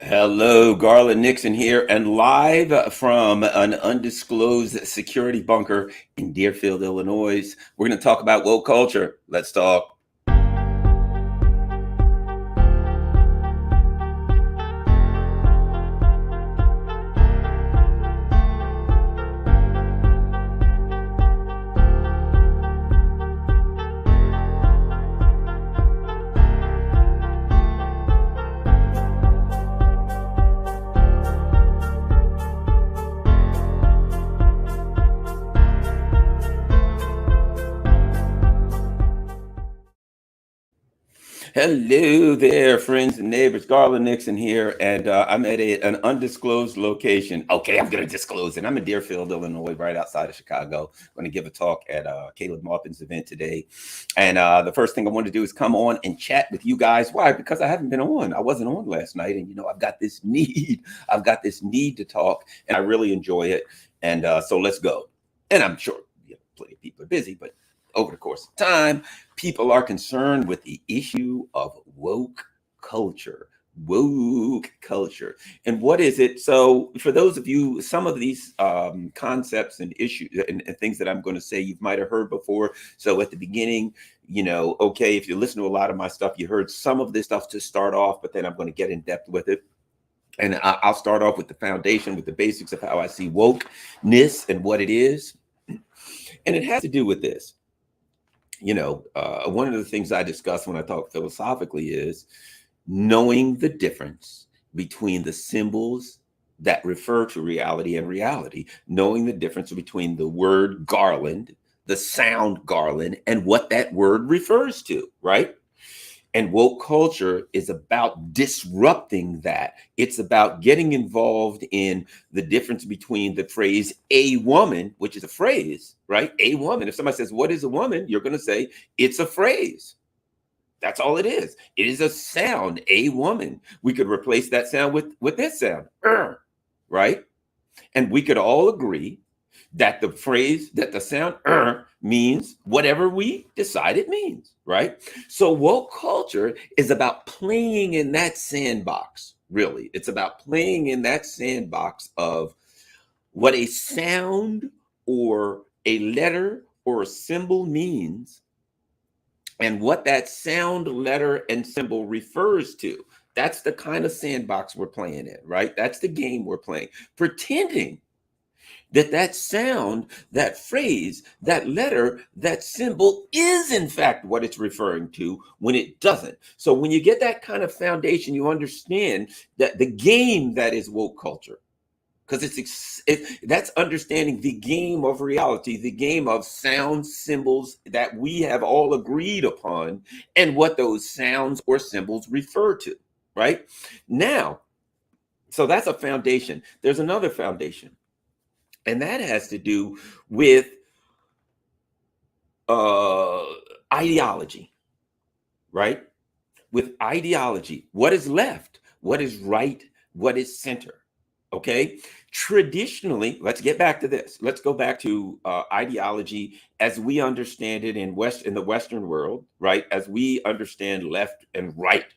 Hello, Garland Nixon here, and live from an undisclosed security bunker in Deerfield, Illinois. We're going to talk about woke culture. Let's talk. Hello there, friends and neighbors. Garland Nixon here, and I'm at an undisclosed location. Okay, I'm going to disclose it. I'm in Deerfield, Illinois, right outside of Chicago. I'm going to give a talk at Caleb Maupin's event today. And the first thing I want to do is come on and chat with you guys. Why? Because I haven't been on. I wasn't on last night, and I've got this need. I've got this need to talk, and I really enjoy it. And so let's go. And I'm sure plenty of people are busy, but over the course of time, people are concerned with the issue of woke culture. Woke culture. And what is it? So for those of you, some of these concepts and issues and things that I'm going to say, you might have heard before. So at the beginning, okay, if you listen to a lot of my stuff, you heard some of this stuff to start off, but then I'm going to get in depth with it. And I'll start off with the foundation, with the basics of how I see wokeness and what it is. And it has to do with this. One of the things I discuss when I talk philosophically is knowing the difference between the symbols that refer to reality and reality, knowing the difference between the word garland, the sound garland, and what that word refers to, right? And woke culture is about disrupting that. It's about getting involved in the difference between the phrase a woman, which is a phrase, right? A woman. If somebody says, what is a woman? You're going to say, it's a phrase. That's all it is. It is a sound, a woman. We could replace that sound with this sound, right? And we could all agree that the phrase, that the sound means whatever we decide it means, right? So woke culture is about playing in that sandbox, really. It's about playing in that sandbox of what a sound or a letter or a symbol means and what that sound, letter, and symbol refers to. That's the kind of sandbox we're playing in, right? That's the game we're playing, pretending that sound, that phrase, that letter, that symbol is in fact what it's referring to when it doesn't. So when you get that kind of foundation, you understand that the game that is woke culture, because that's understanding the game of reality, the game of sound symbols that we have all agreed upon and what those sounds or symbols refer to, right? Now, so that's a foundation. There's another foundation. And that has to do with ideology, right? With ideology, what is left, what is right, what is center, okay? Traditionally, let's get back to this. Let's go back to ideology as we understand it in the Western world, right? As we understand left and right,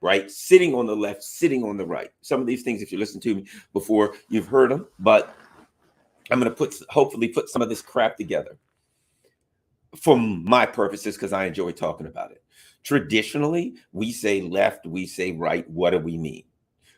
right? Sitting on the left, sitting on the right. Some of these things, if you listen to me before, you've heard them, but I'm going to hopefully put some of this crap together for my purposes because I enjoy talking about it. Traditionally, we say left, we say right. What do we mean?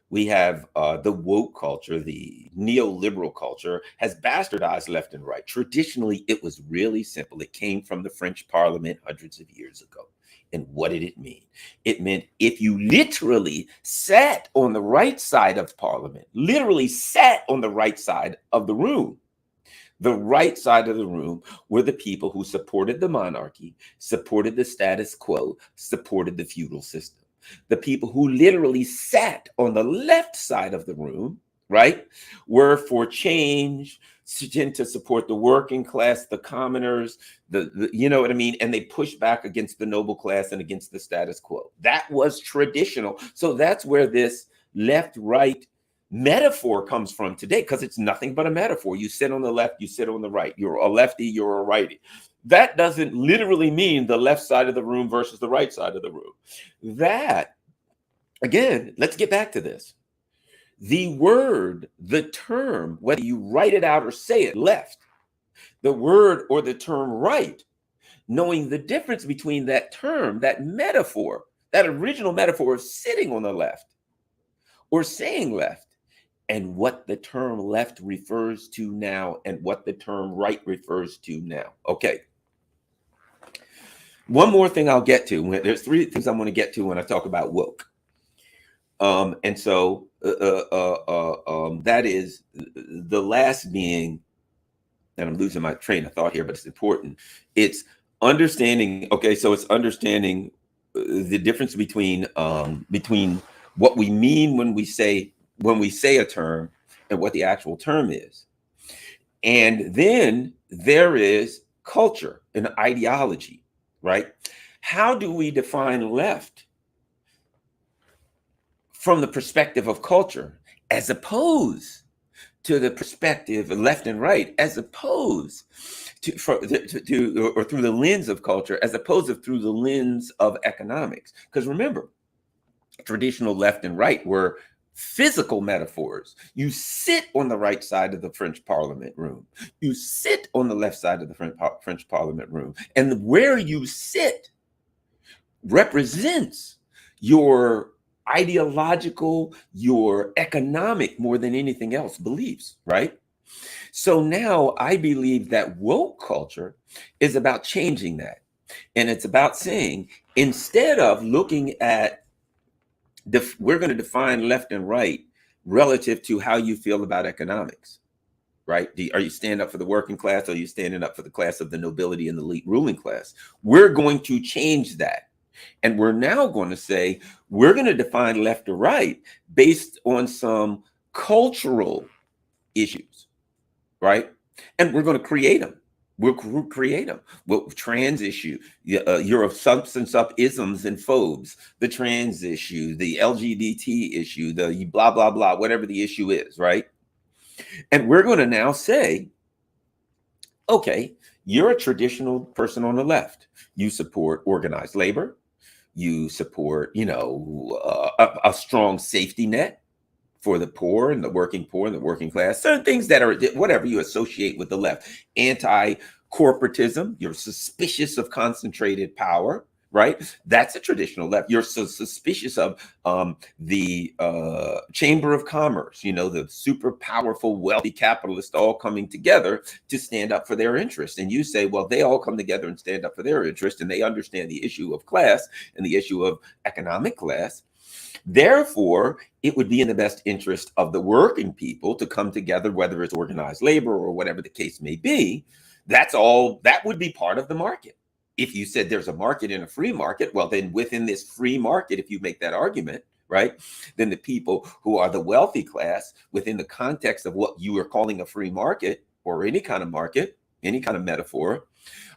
We have the woke culture, the neoliberal culture has bastardized left and right. Traditionally, it was really simple. It came from the French Parliament hundreds of years ago. And what did it mean? It meant if you literally sat on the right side of Parliament, literally sat on the right side of the room, the right side of the room were the people who supported the monarchy, supported the status quo, supported the feudal system. The people who literally sat on the left side of the room, right, were for change, to support the working class, the commoners, you know what I mean? And they pushed back against the noble class and against the status quo. That was traditional. So that's where this left-right metaphor comes from today, because it's nothing but a metaphor. You sit on the left, you sit on the right. You're a lefty, you're a righty. That doesn't literally mean the left side of the room versus the right side of the room. That, again, let's get back to this. the word, the term, whether you write it out or say it, left, the word or the term right, knowing the difference between that term, that metaphor, that original metaphor of sitting on the left or saying left, and what the term left refers to now and what the term right refers to now. Okay. One more thing I'll get to. There's three things I'm going to get to when I talk about woke. And so that is the last being, and I'm losing my train of thought here, but it's important. It's understanding. Okay, so it's understanding the difference between what we mean when we say a term and what the actual term is. And then there is culture and ideology, right? How do we define left from the perspective of culture, as opposed to the perspective of left and right, as opposed to or through the lens of culture, as opposed to through the lens of economics? Because remember, traditional left and right were physical metaphors. You sit on the right side of the French Parliament room. You sit on the left side of the French Parliament room. And where you sit represents your ideological, your economic, more than anything else, beliefs, right? So now I believe that woke culture is about changing that. And it's about saying, instead of looking at, we're going to define left and right relative to how you feel about economics, right? Are you standing up for the working class, or are you standing up for the class of the nobility and the elite ruling class? We're going to change that. And we're now going to say, we're going to define left or right based on some cultural issues, right? And we're going to create them. We'll create them. Well, trans issue, your substance up isms and phobes, the trans issue, the LGBT issue, the blah, blah, blah, whatever the issue is, right? And we're going to now say, okay, you're a traditional person on the left. You support organized labor. You support, a strong safety net for the poor and the working class. Certain things that are whatever you associate with the left. Anti-corporatism. You're suspicious of concentrated power, right? That's a traditional left. You're so suspicious of the Chamber of Commerce, the super powerful, wealthy capitalists all coming together to stand up for their interest. And you say, well, they all come together and stand up for their interest, and they understand the issue of class and the issue of economic class. Therefore, it would be in the best interest of the working people to come together, whether it's organized labor or whatever the case may be. That's all. That would be part of the market. If you said there's a market in a free market, well, then within this free market, if you make that argument, right, then the people who are the wealthy class within the context of what you are calling a free market or any kind of market, any kind of metaphor,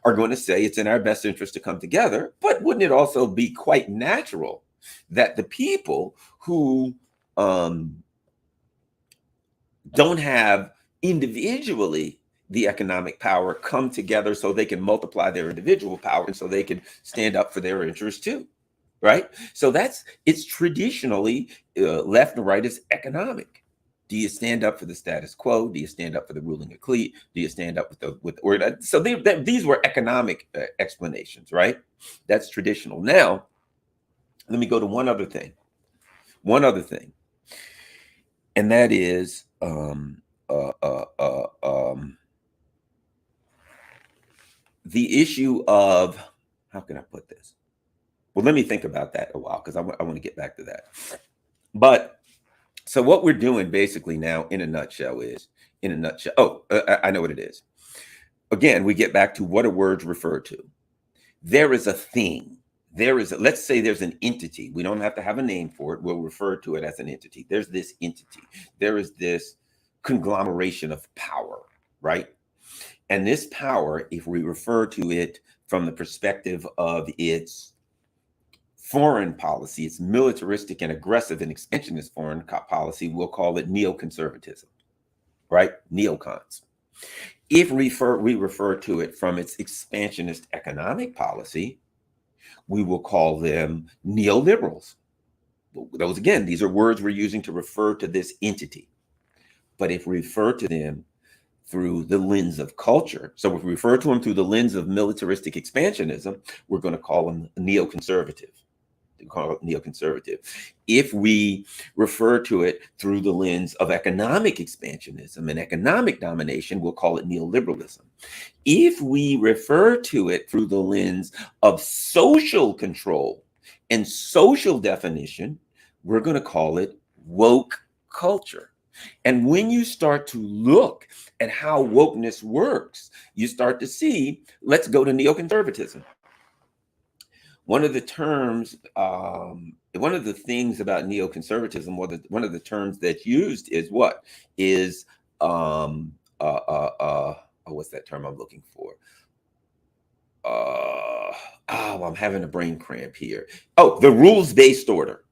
are going to say it's in our best interest to come together. But wouldn't it also be quite natural that the people who don't have individually the economic power come together so they can multiply their individual power and so they can stand up for their interests too, right? So it's traditionally left and right is economic. Do you stand up for the status quo? Do you stand up for the ruling elite? Do you stand up so these were economic explanations, right? That's traditional. Now, let me go to one other thing, and that is the issue of, how can I put this? Well, let me think about that a while, because I want to get back to that. But so what we're doing basically now in a nutshell, I know what it is. Again, we get back to what do words refer to? There is a thing. Let's say there's an entity. We don't have to have a name for it. We'll refer to it as an entity. There's this entity. There is this conglomeration of power, right? And this power, if we refer to it from the perspective of its foreign policy, its militaristic and aggressive and expansionist foreign policy, we'll call it neoconservatism, right? Neocons. If we refer to it from its expansionist economic policy, we will call them neoliberals, Those, again, these are words we're using to refer to this entity. But if we refer to them through the lens of culture, so if we refer to them through the lens of militaristic expansionism, we're going to call them neoconservative. Call it neoconservative. If we refer to it through the lens of economic expansionism and economic domination, we'll call it neoliberalism. If we refer to it through the lens of social control and social definition, we're going to call it woke culture. And when you start to look at how wokeness works, you start to see, let's go to neoconservatism. One of the terms, one of the things about neoconservatism, one of the terms that's used is what? Is, what's that term I'm looking for? I'm having a brain cramp here. Oh, the rules-based order.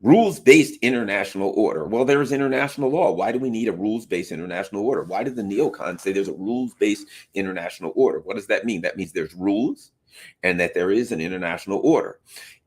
Rules-based international order. Well, there is international law. Why do we need a rules-based international order? Why did the neocons say there's a rules-based international order? What does that mean? That means there's rules and that there is an international order.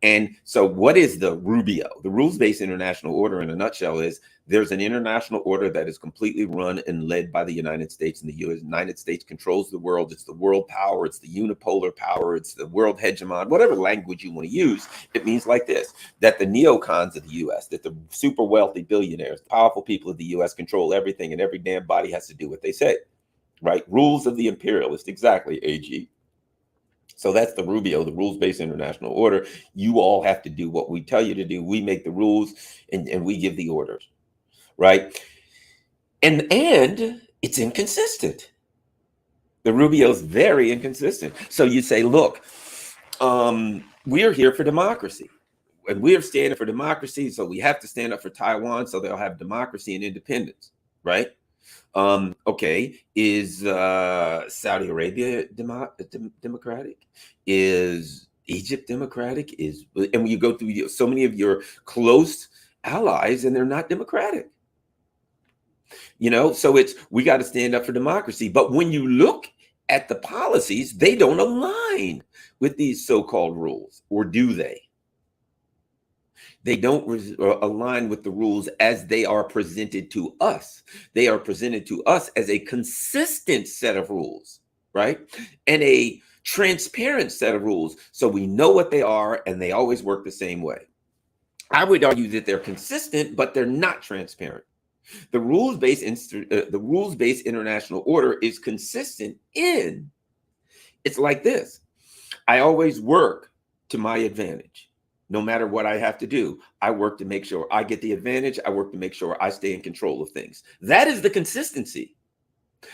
And so what is the Rubio? The rules-based international order in a nutshell is there's an international order that is completely run and led by the United States, and the United States controls the world. It's the world power. It's the unipolar power. It's the world hegemon, whatever language you want to use. It means like this, that the neocons of the US, that the super wealthy billionaires, the powerful people of the US control everything, and every damn body has to do what they say, right? Rules of the imperialist, exactly, AG. So that's the Rubio, the rules-based international order. You all have to do what we tell you to do. We make the rules and we give the orders, right? And it's inconsistent. The Rubio's very inconsistent. So you say, look, we're here for democracy. And we're standing for democracy, so we have to stand up for Taiwan so they'll have democracy and independence, right? Okay, is Saudi Arabia democratic? Is Egypt democratic? And when you go through so many of your close allies and they're not democratic, so we got to stand up for democracy. But when you look at the policies, they don't align with these so-called rules, or do they? They don't align with the rules as they are presented to us. They are presented to us as a consistent set of rules, right? And a transparent set of rules. So we know what they are and they always work the same way. I would argue that they're consistent, but they're not transparent. The rules-based international order is consistent in, it's like this. I always work to my advantage. No matter what I have to do, I work to make sure I get the advantage. I work to make sure I stay in control of things. That is the consistency.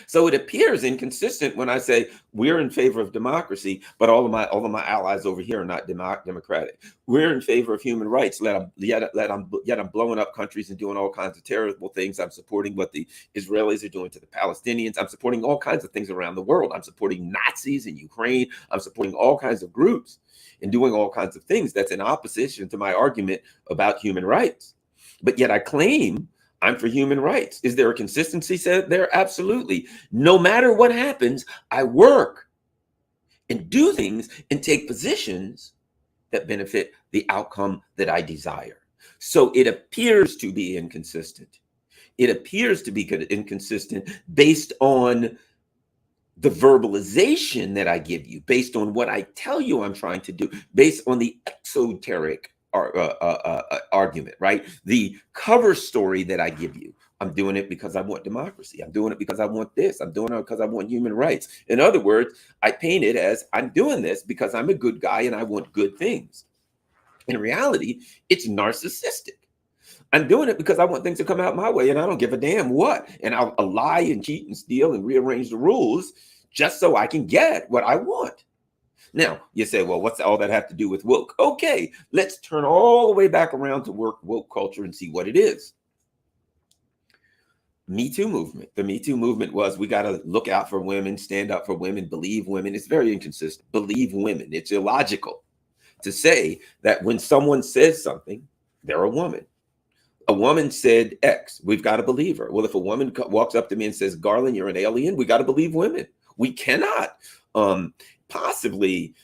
So it appears inconsistent when I say we're in favor of democracy, but all of my allies over here are not democratic. We're in favor of human rights, yet I'm blowing up countries and doing all kinds of terrible things. I'm supporting what the Israelis are doing to the Palestinians. I'm supporting all kinds of things around the world. I'm supporting Nazis in Ukraine. I'm supporting all kinds of groups and doing all kinds of things that's in opposition to my argument about human rights. But yet I claim I'm for human rights. Is there a consistency set there? Absolutely. No matter what happens, I work and do things and take positions that benefit the outcome that I desire. So it appears to be inconsistent. It appears to be inconsistent based on the verbalization that I give you, based on what I tell you I'm trying to do, based on the exoteric argument, right? The cover story that I give you. I'm doing it because I want democracy. I'm doing it because I want this. I'm doing it because I want human rights. In other words, I paint it as I'm doing this because I'm a good guy and I want good things. In reality, it's narcissistic. I'm doing it because I want things to come out my way and I don't give a damn what. And I'll lie and cheat and steal and rearrange the rules just so I can get what I want. Now, you say, well, what's all that have to do with woke? Okay, let's turn all the way back around to woke culture and see what it is. Me Too movement. The Me Too movement was, we got to look out for women, stand up for women, believe women. It's very inconsistent. Believe women. It's illogical to say that when someone says something, they're a woman. A woman said X, we've got to believe her. Well, if a woman walks up to me and says, Garland, you're an alien, we got to believe women. We cannot possibly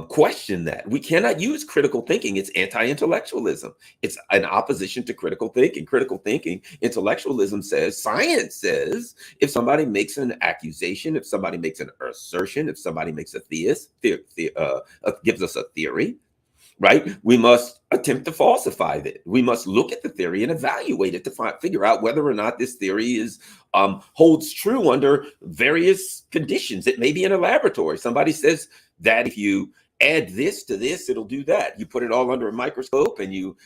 question that. We cannot use critical thinking. It's anti-intellectualism. It's an opposition to critical thinking. Critical thinking, intellectualism says, science says, if somebody makes an accusation, if somebody makes an assertion, if somebody makes a gives us a theory, right? We must attempt to falsify it. We must look at the theory and evaluate it to figure out whether or not this theory is holds true under various conditions. It may be in a laboratory. Somebody says that if you add this to this, it'll do that. You put it all under a microscope and you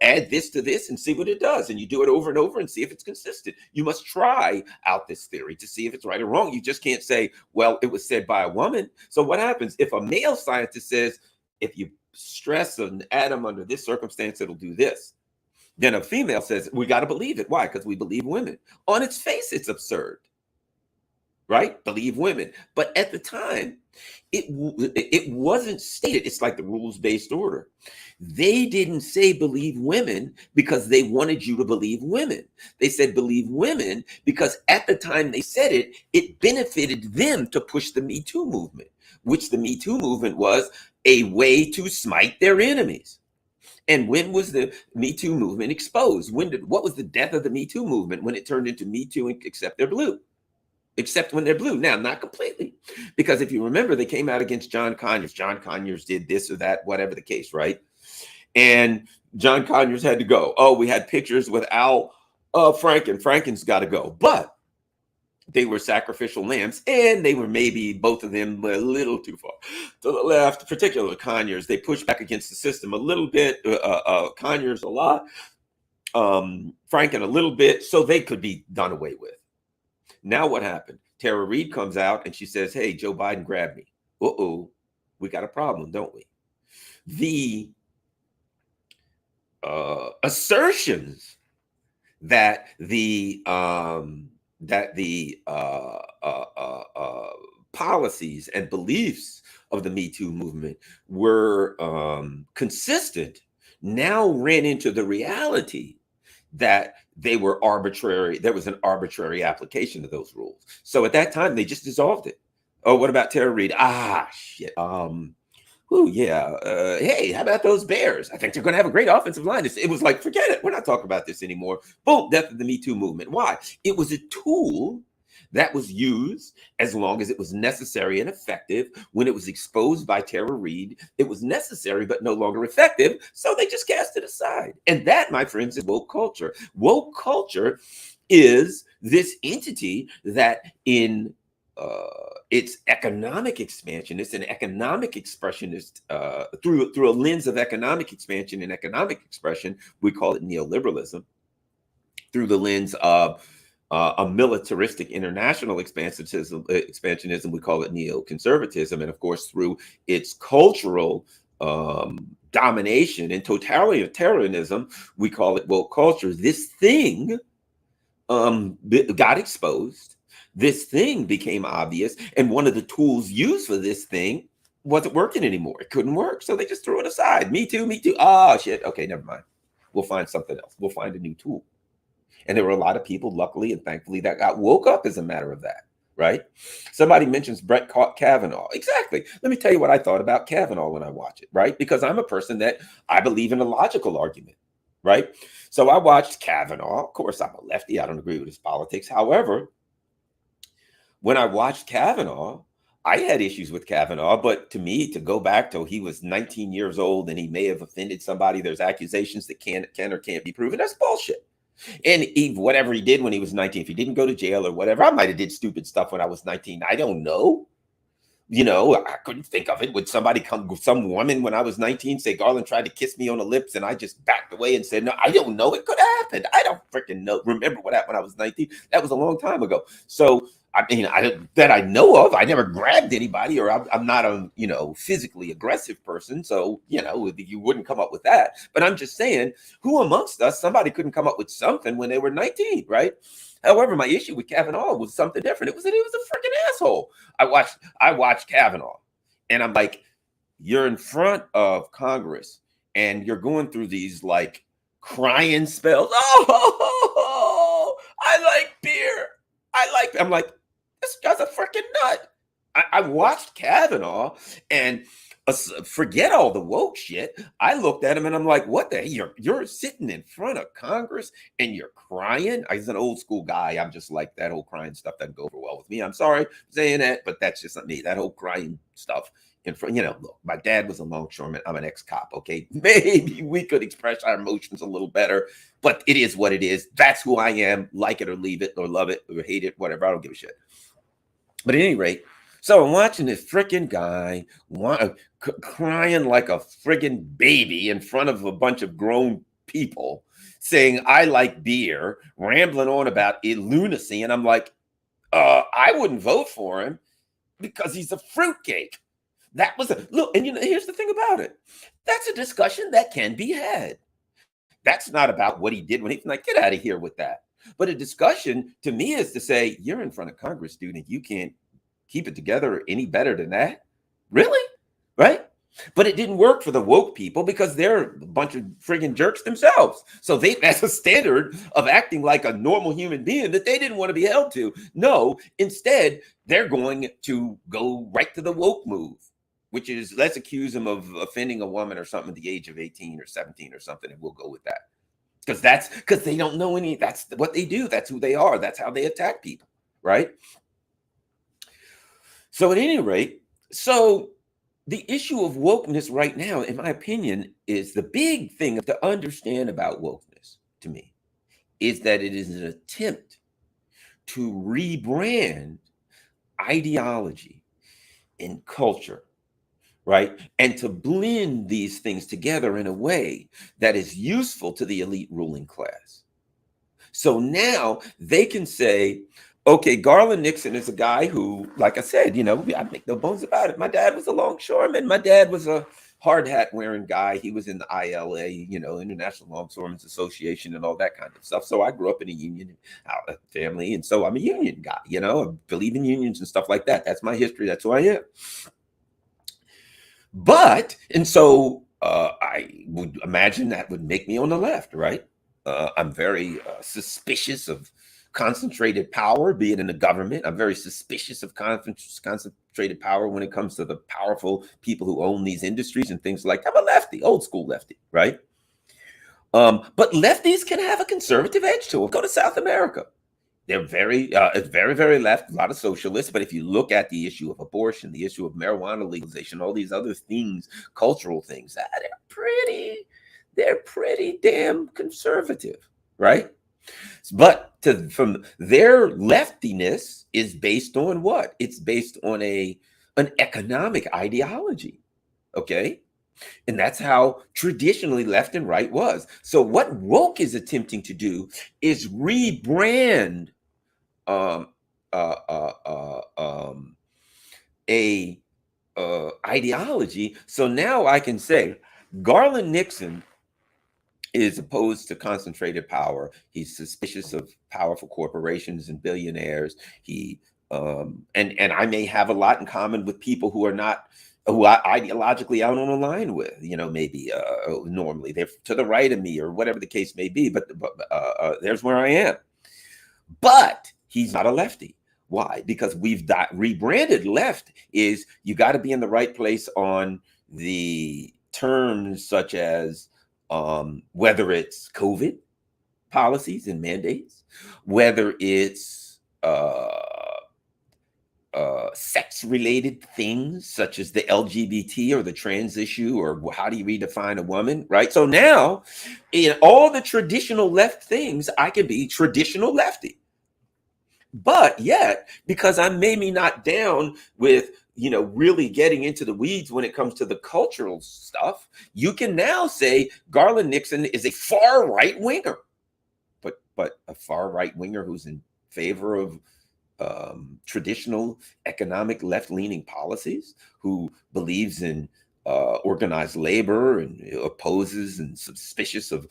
add this to this and see what it does. And you do it over and over and see if it's consistent. You must try out this theory to see if it's right or wrong. You just can't say, well, it was said by a woman. So what happens if a male scientist says, if you stress an atom under this circumstance, it'll do this? Then a female says, we got to believe it. Why? Because we believe women. On its face, it's absurd, right? Believe women. But at the time, it wasn't stated. It's like the rules-based order. They didn't say believe women because they wanted you to believe women. They said believe women because at the time they said it, it benefited them to push the Me Too movement, which the Me Too movement was a way to smite their enemies. And when was the Me Too movement exposed? What was the death of the Me Too movement? When it turned into Me Too and except they're blue. Except when they're blue. Now, not completely. Because if you remember, they came out against John Conyers. John Conyers did this or that, whatever the case, right? And John Conyers had to go. Oh, we had pictures with Al Franken. Franken's got to go. But they were sacrificial lambs, and they were maybe both of them a little too far to the left, particularly Conyers. They pushed back against the system a little bit, Conyers a lot, Franken a little bit, so they could be done away with. Now what happened? Tara Reid comes out and she says, hey, Joe Biden grabbed me. Uh-oh, we got a problem, don't we? The assertions that the policies and beliefs of the Me Too movement were consistent now ran into the reality that they were arbitrary. There was an arbitrary application of those rules. So at that time, they just dissolved it. Oh, what about Tara Reid? Ah, shit. Hey, how about those Bears? I think they're going to have a great offensive line. It was like, forget it. We're not talking about this anymore. Boom, death of the Me Too movement. Why? It was a tool that was used as long as it was necessary and effective. When it was exposed by Tara Reid, it was necessary but no longer effective. So they just cast it aside. And that, my friends, is woke culture. Woke culture is this entity that in its economic expansion, it's an economic expressionist through a lens of economic expansion and economic expression. We call it neoliberalism. Through the lens of a militaristic international expansionism, we call it neoconservatism. And of course, through its cultural domination and totalitarianism, we call it woke culture. This thing got exposed. This thing became obvious. And one of the tools used for this thing wasn't working anymore. It couldn't work. So they just threw it aside. Me too, me too. Oh, shit. Okay, never mind. We'll find something else. We'll find a new tool. And there were a lot of people, luckily and thankfully, that got woke up as a matter of that, right? Somebody mentions Brett Kavanaugh. Exactly. Let me tell you what I thought about Kavanaugh when I watch it, right? Because I'm a person that I believe in a logical argument, right? So I watched Kavanaugh. Of course, I'm a lefty. I don't agree with his politics. However, when I watched Kavanaugh, I had issues with Kavanaugh, but to me, to go back to he was 19 years old and he may have offended somebody, there's accusations that can or can't be proven. That's bullshit. And whatever he did when he was 19, if he didn't go to jail or whatever, I might have did stupid stuff when I was 19. I don't know. You know, I couldn't think of it. Would somebody some woman when I was 19 say Garland tried to kiss me on the lips and I just backed away and said, no, I don't know. It could have happened. I don't freaking know. Remember what happened when I was 19? That was a long time ago. So, I mean, that I know of, I never grabbed anybody, or I'm not a, physically aggressive person. So, you wouldn't come up with that. But I'm just saying, who amongst us, somebody couldn't come up with something when they were 19, right? However, my issue with Kavanaugh was something different. It was that he was a freaking asshole. I watched Kavanaugh and I'm like, you're in front of Congress and you're going through these like crying spells. Oh, I like beer. I'm like, this guy's a freaking nut. I watched Kavanaugh and Forget all the woke shit. I looked at him and I'm like, what the hell? You're sitting in front of Congress and you're crying. I was an old school guy. I'm just like, that whole crying stuff doesn't go over well with me. I'm sorry for saying that, but that's just not me. That whole crying stuff in front, look, my dad was a longshoreman. I'm an ex-cop. Okay. Maybe we could express our emotions a little better, but it is what it is. That's who I am. Like it or leave it or love it or hate it, whatever. I don't give a shit. But at any rate, so I'm watching this freaking guy crying like a friggin' baby in front of a bunch of grown people saying, I like beer, rambling on about lunacy. And I'm like, I wouldn't vote for him because he's a fruitcake. That was a look. And here's the thing about it. That's a discussion that can be had. That's not about what he did when he's like, get out of here with that. But a discussion to me is to say, you're in front of Congress, dude, and you can't keep it together any better than that. Really? Right? But it didn't work for the woke people because they're a bunch of friggin' jerks themselves. So that's a standard of acting like a normal human being that they didn't want to be held to. No, instead, they're going to go right to the woke move, which is let's accuse them of offending a woman or something at the age of 18 or 17 or something, and we'll go with that. Because they don't know any, that's what they do. That's who they are. That's how they attack people, right? So at any rate, so the issue of wokeness right now, in my opinion, is the big thing to understand about wokeness to me is that it is an attempt to rebrand ideology and culture, right? And to blend these things together in a way that is useful to the elite ruling class. So now they can say, okay, Garland Nixon is a guy who, like I said, I make no bones about it. My dad was a longshoreman. My dad was a hard hat wearing guy. He was in the ILA, International Longshoremen's Association and all that kind of stuff. So I grew up in a union family. And so I'm a union guy, I believe in unions and stuff like that. That's my history. That's who I am. And so I would imagine that would make me on the left, right? I'm very suspicious of concentrated power, be it in the government. I'm very suspicious of concentrated power when it comes to the powerful people who own these industries and things like that. I'm a lefty, old school lefty, right? But lefties can have a conservative edge to them. Go to South America. They're very, very left, a lot of socialists. But if you look at the issue of abortion, the issue of marijuana legalization, all these other things, cultural things, they're pretty damn conservative, right? But from their leftiness is based on what? It's based on an economic ideology, okay? And that's how traditionally left and right was. So what woke is attempting to do is rebrand ideology. So now I can say Garland Nixon is opposed to concentrated power. He's suspicious of powerful corporations and billionaires. And I may have a lot in common with people who I ideologically I don't align with, maybe normally they're to the right of me or whatever the case may be. But there's where I am. But he's not a lefty. Why? Because we've rebranded left is you got to be in the right place on the terms such as whether it's COVID policies and mandates, whether it's sex-related things such as the LGBT or the trans issue or how do you redefine a woman, right? So now in all the traditional left things, I can be traditional lefty. But yet, because I'm maybe not down with, really getting into the weeds when it comes to the cultural stuff, you can now say Garland Nixon is a far right winger, but a far right winger who's in favor of traditional economic left-leaning policies, who believes in organized labor and opposes and suspicious of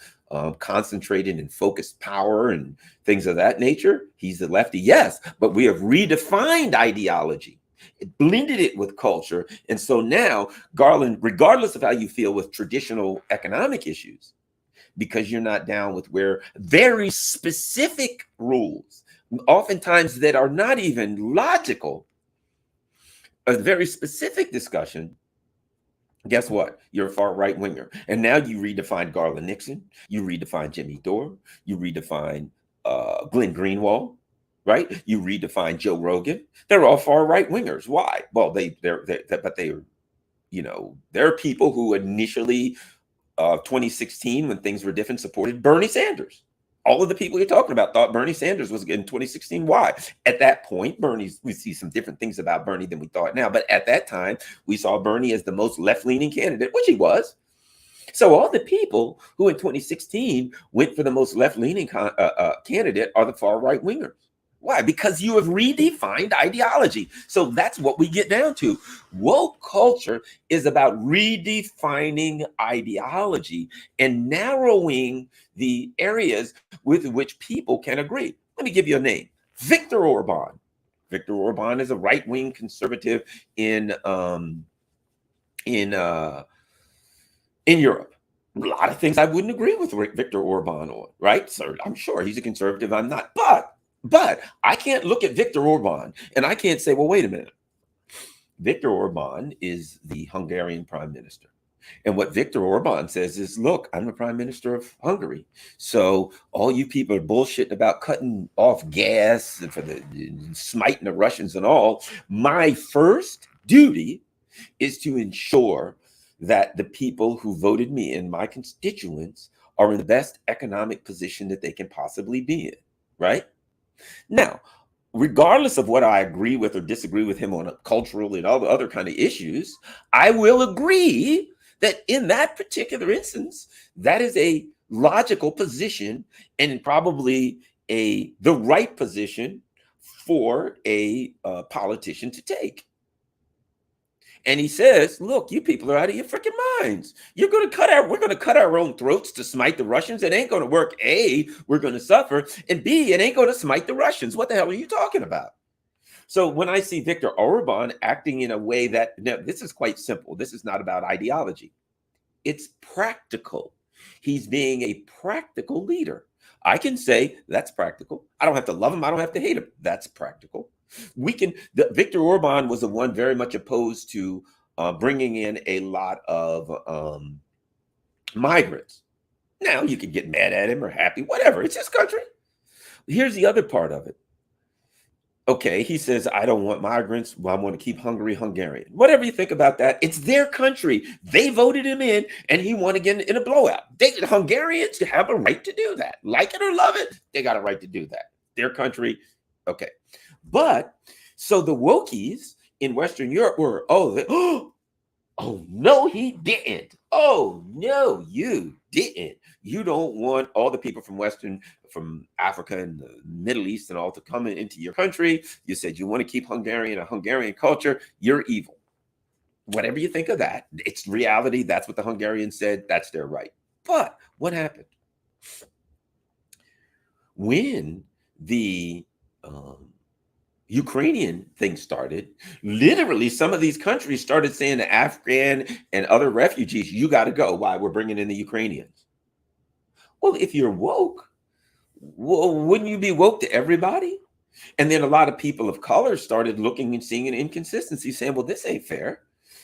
concentrated and focused power and things of that nature. He's a lefty, yes, but we have redefined ideology. It blended it with culture. And so now Garland, regardless of how you feel with traditional economic issues, because you're not down with where very specific rules, oftentimes that are not even logical, a very specific discussion Guess what? You're a far right winger. And now you redefine Garland Nixon, you redefine Jimmy Dore, you redefine Glenn Greenwald, right? You redefine Joe Rogan. They're all far right wingers. Why? Well, but there are people who initially, 2016, when things were different, supported Bernie Sanders. All of the people you're talking about thought Bernie Sanders was good in 2016. Why? At that point, we see some different things about Bernie than we thought now. But at that time, we saw Bernie as the most left-leaning candidate, which he was. So all the people who in 2016 went for the most left-leaning candidate are the far right wingers. Why? Because you have redefined ideology. So that's what we get down to. Woke culture is about redefining ideology and narrowing the areas with which people can agree. Let me give you a name. Viktor Orban. Viktor Orban is a right-wing conservative in Europe. A lot of things I wouldn't agree with Viktor Orban on, right? So I'm sure he's a conservative. I'm not. But I can't look at Viktor Orban and I can't say, well, wait a minute. Viktor Orban is the Hungarian prime minister. And what Viktor Orban says is, look, I'm the prime minister of Hungary. So all you people are bullshitting about cutting off gas for the smiting the Russians and all. My first duty is to ensure that the people who voted me in, my constituents, are in the best economic position that they can possibly be in, right? Now, regardless of what I agree with or disagree with him on a cultural and all the other kind of issues, I will agree that in that particular instance, that is a logical position and probably the right position for a politician to take. And he says, look, you people are out of your freaking minds. We're going to cut our own throats to smite the Russians. It ain't going to work. A, we're going to suffer. And B, it ain't going to smite the Russians. What the hell are you talking about? So when I see Viktor Orban acting in a way that, now, this is quite simple. This is not about ideology. It's practical. He's being a practical leader. I can say that's practical. I don't have to love him. I don't have to hate him. That's practical. Viktor Orban was the one very much opposed to bringing in a lot of migrants. Now you can get mad at him or happy, whatever. It's his country. Here's the other part of it. Okay, he says, I don't want migrants. Well, I want to keep Hungary Hungarian. Whatever you think about that, it's their country. They voted him in and he won again in a blowout. Hungarians have a right to do that. Like it or love it, they got a right to do that. Their country. Okay. But so the wokies in Western Europe were, oh no, he didn't. Oh no, you didn't. You don't want all the people from Africa and the Middle East and all to come into your country. You said you want to keep a Hungarian culture. You're evil. Whatever you think of that, it's reality. That's what the Hungarians said. That's their right. But what happened? When the Ukrainian thing started, literally some of these countries started saying to Afghan and other refugees, you got to go. Why? We're bringing in the Ukrainians. Well, if you're woke, well, wouldn't you be woke to everybody? And then a lot of people of color started looking and seeing an inconsistency, saying, well, this ain't fair.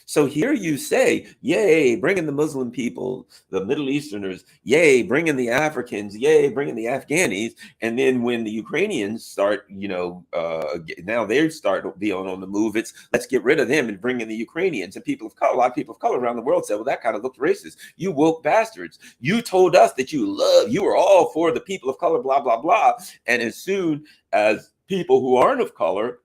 So here you say, yay, bring in the Muslim people, the Middle Easterners, yay, bring in the Africans, yay, bring in the Afghanis. And then when the Ukrainians start, now they start being on the move, it's let's get rid of them and bring in the Ukrainians. And people of color, a lot of people of color around the world said, well, that kind of looked racist. You woke bastards. You told us that you were all for the people of color, blah, blah, blah. And as soon as people who aren't of color,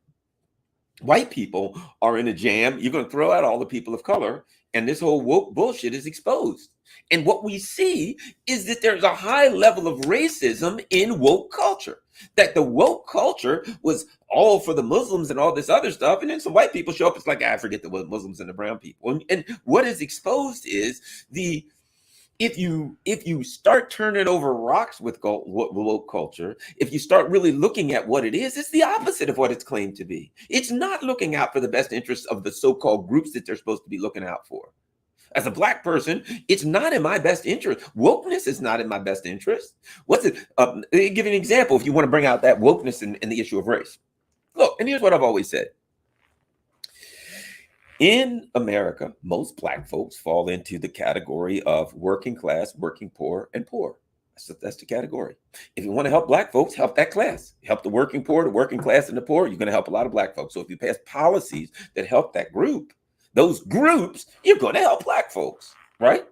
white people, are in a jam, you're going to throw out all the people of color, and this whole woke bullshit is exposed. And what we see is that there's a high level of racism in woke culture, that the woke culture was all for the Muslims and all this other stuff. And then some white people show up. It's like, I forget the Muslims and the brown people. And what is exposed is if you start turning over rocks with woke culture, if you start really looking at what it is, it's the opposite of what it's claimed to be. It's not looking out for the best interests of the so-called groups that they're supposed to be looking out for. As a Black person, it's not in my best interest. Wokeness is not in my best interest. What's it? Give you an example if you want to bring out that wokeness in the issue of race. Look, and here's what I've always said. In America, most Black folks fall into the category of working class, working poor, and poor. That's the category. If you want to help Black folks, help that class. Help the working poor, the working class, and the poor, you're going to help a lot of Black folks. So if you pass policies that help that group, those groups, you're going to help Black folks, right?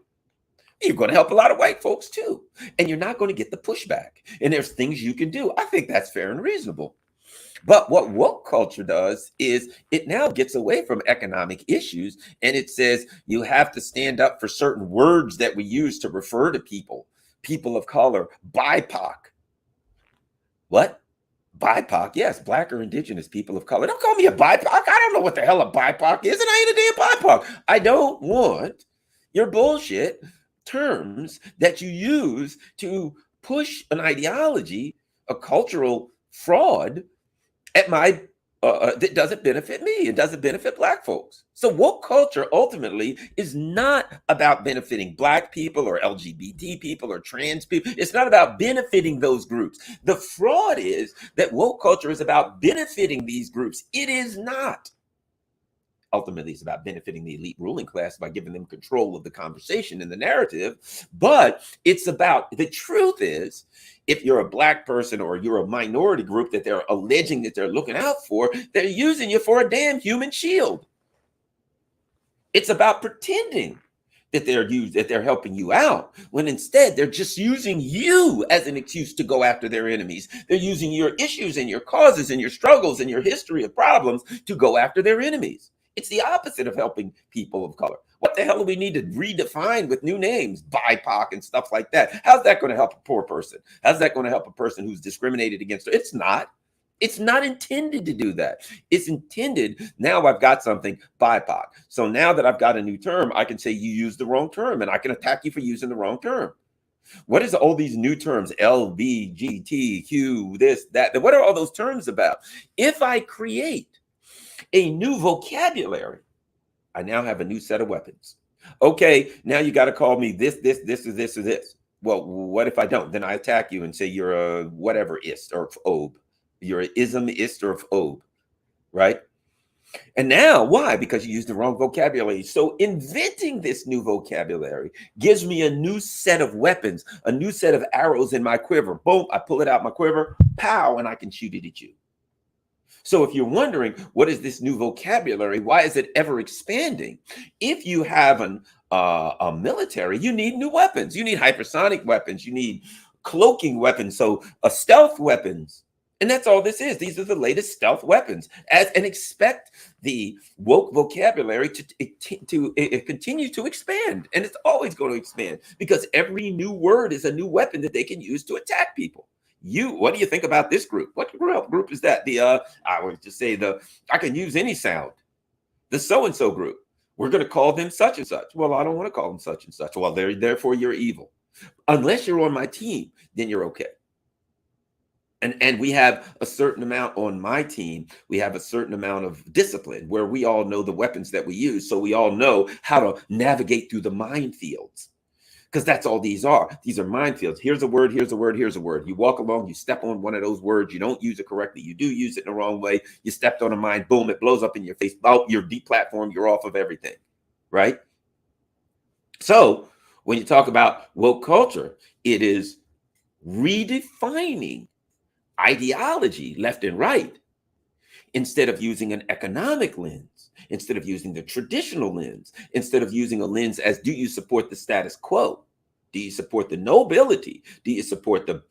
You're going to help a lot of white folks too. And you're not going to get the pushback. And there's things you can do. I think that's fair and reasonable. But what woke culture does is it now gets away from economic issues, and it says you have to stand up for certain words that we use to refer to people of color, BIPOC. What? BIPOC? Yes, Black or Indigenous people of color. Don't call me a BIPOC. I don't know what the hell a BIPOC is, and I ain't a damn BIPOC. I don't want your bullshit terms that you use to push an ideology, a cultural fraud at my that doesn't benefit me. It doesn't benefit Black folks. So woke culture ultimately is not about benefiting Black people or LGBT people or trans people. It's not about benefiting those groups. The fraud is that woke culture is about benefiting these groups. It is not. Ultimately, it's about benefiting the elite ruling class by giving them control of the conversation and the narrative. But it's about, the truth is, if you're a Black person or you're a minority group that they're alleging that they're looking out for, they're using you for a damn human shield. It's about pretending that they're helping you out, when instead they're just using you as an excuse to go after their enemies. They're using your issues and your causes and your struggles and your history of problems to go after their enemies. It's the opposite of helping people of color. What the hell do we need to redefine with new names, BIPOC and stuff like that? How's that going to help a poor person? How's that going to help a person who's discriminated against? It's not. It's not intended to do that. It's intended, now I've got something, BIPOC. So now that I've got a new term, I can say you used the wrong term, and I can attack you for using the wrong term. What is all these new terms, LBGTQ, this, that, what are all those terms about? If I create a new vocabulary, I now have a new set of weapons. Okay, now you got to call me this, or this. Well, what if I don't? Then I attack you and say you're a whatever-ist or phobe. You're an ism-ist or phobe, right? And now, why? Because you used the wrong vocabulary. So inventing this new vocabulary gives me a new set of weapons, a new set of arrows in my quiver. Boom, I pull it out my quiver, pow, and I can shoot it at you. So if you're wondering, what is this new vocabulary? Why is it ever expanding? If you have a military, you need new weapons. You need hypersonic weapons. You need cloaking weapons. So stealth weapons. And that's all this is. These are the latest stealth weapons. And expect the woke vocabulary to continue to expand. And it's always going to expand, because every new word is a new weapon that they can use to attack people. What do you think about this group? What group is that? I would just say I can use any sound. The so-and-so group. We're going to call them such and such. Well, I don't want to call them such and such. Well, therefore you're evil. Unless you're on my team, then you're okay. And we have a certain amount on my team. We have a certain amount of discipline where we all know the weapons that we use. So we all know how to navigate through the minefields. Because that's all these are. These are minefields. Here's a word, here's a word, here's a word. You walk along, you step on one of those words. You don't use it correctly. You do use it in the wrong way. You stepped on a mine, boom, it blows up in your face. Oh, you're deplatformed. You're off of everything, right? So when you talk about woke culture, it is redefining ideology left and right, instead of using an economic lens, instead of using the traditional lens, instead of using a lens as, do you support the status quo? Do you support the nobility? Do you support the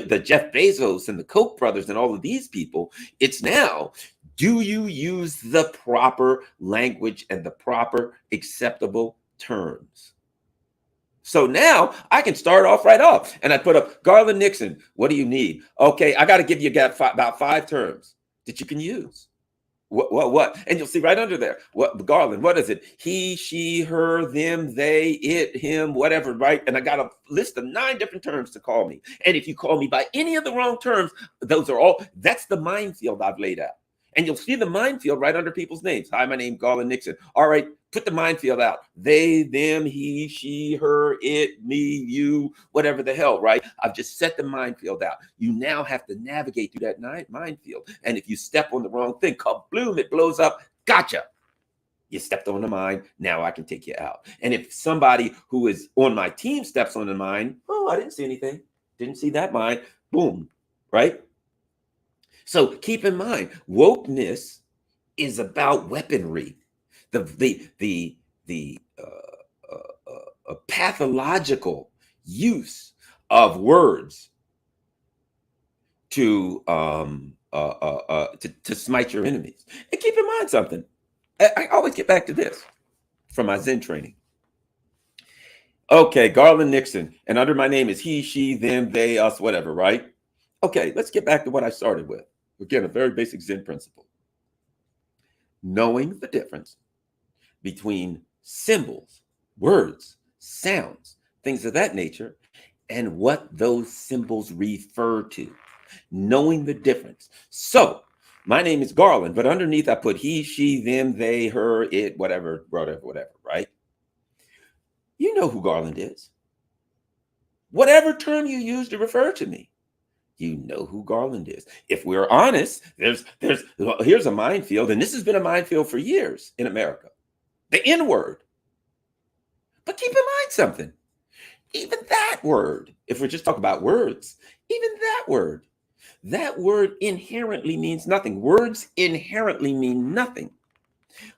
the Jeff Bezos and the Koch brothers and all of these people? It's now, do you use the proper language and the proper acceptable terms? So now I can start off right off, and I put up Garland Nixon. What do you need? Okay, I got to give you about 5 terms that you can use. What? And you'll see right under there, what Garland, what is it? He, she, her, them, they, it, him, whatever, right? And I got a list of 9 different terms to call me. And if you call me by any of the wrong terms, that's the minefield I've laid out. And you'll see the minefield right under people's names. Hi, my name's Garland Nixon. All right, put the minefield out. They, them, he, she, her, it, me, you, whatever the hell, right? I've just set the minefield out. You now have to navigate through that minefield. And if you step on the wrong thing, kabloom, it blows up. Gotcha. You stepped on the mine. Now I can take you out. And if somebody who is on my team steps on the mine, oh, I didn't see anything. Didn't see that mine. Boom. Right? So keep in mind, wokeness is about weaponry. The pathological use of words to smite your enemies. And keep in mind something. I always get back to this from my Zen training. Okay, Garland Nixon, and under my name is he, she, them, they, us, whatever, right? Okay, let's get back to what I started with. Again, a very basic Zen principle. Knowing the difference between symbols, words, sounds, things of that nature, and what those symbols refer to. Knowing the difference. So, my name is Garland, but underneath I put he, she, them, they, her, it, whatever, right? You know who Garland is. Whatever term you use to refer to me, you know who Garland is. If we're honest, here's a minefield, and this has been a minefield for years in America. The N word. But keep in mind something. Even that word, if we're just talking about words, even that word inherently means nothing. Words inherently mean nothing.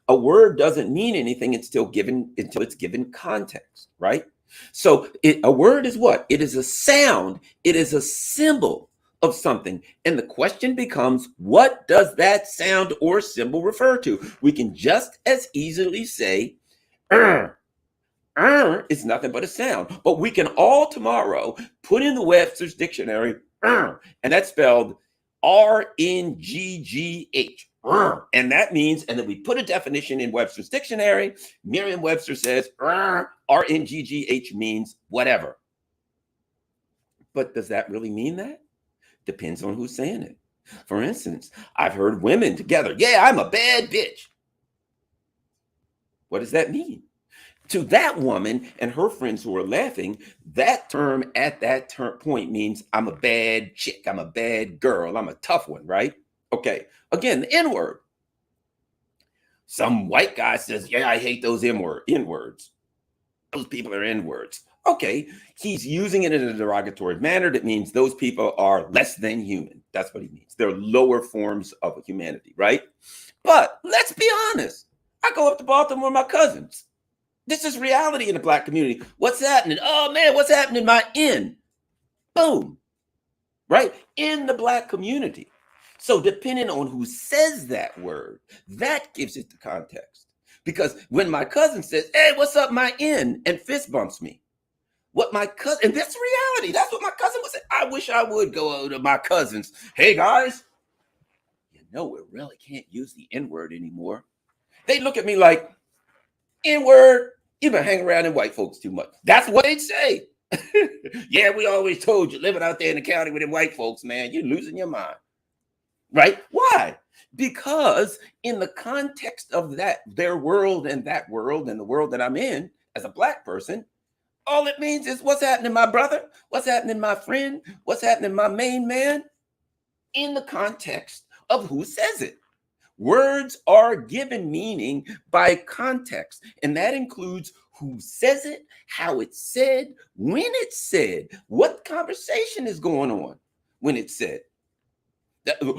A word doesn't mean anything until it's given context, right? So a word is what? It is a sound. It is a symbol of something. And the question becomes, what does that sound or symbol refer to? We can just as easily say, is nothing but a sound. But we can all tomorrow put in the Webster's dictionary, and that's spelled RNGGH. And that means, and then we put a definition in Webster's dictionary. Merriam-Webster says RNGGH means whatever. But does that really mean that? Depends on who's saying it. For instance, I've heard women together, yeah, I'm a bad bitch. What does that mean? To that woman and her friends who are laughing, that term at that point means I'm a bad chick, I'm a bad girl, I'm a tough one, right? Okay, again, the N-word. Some white guy says, yeah, I hate those N-words. Those people are N-words. Okay, he's using it in a derogatory manner. That means those people are less than human. That's what he means. They're lower forms of humanity, right? But let's be honest. I go up to Baltimore with my cousins. This is reality in the Black community. What's happening? Oh, man, what's happening in my N? Boom. Right? In the Black community. So depending on who says that word, that gives it the context. Because when my cousin says, hey, what's up, my N? And fist bumps me. What my cousin, and that's reality. That's what my cousin would say. I wish I would go to my cousins. Hey, guys, you know, we really can't use the N-word anymore. They look at me like, N-word, you've been hanging around in white folks too much. That's what they'd say. Yeah, we always told you, living out there in the county with them white folks, man, you're losing your mind. Right? Why? Because in the context of their world and the world that I'm in as a Black person, all it means is what's happening, my brother? What's happening, my friend? What's happening, my main man? In the context of who says it. Words are given meaning by context, and that includes who says it, how it's said, when it's said, what conversation is going on when it's said.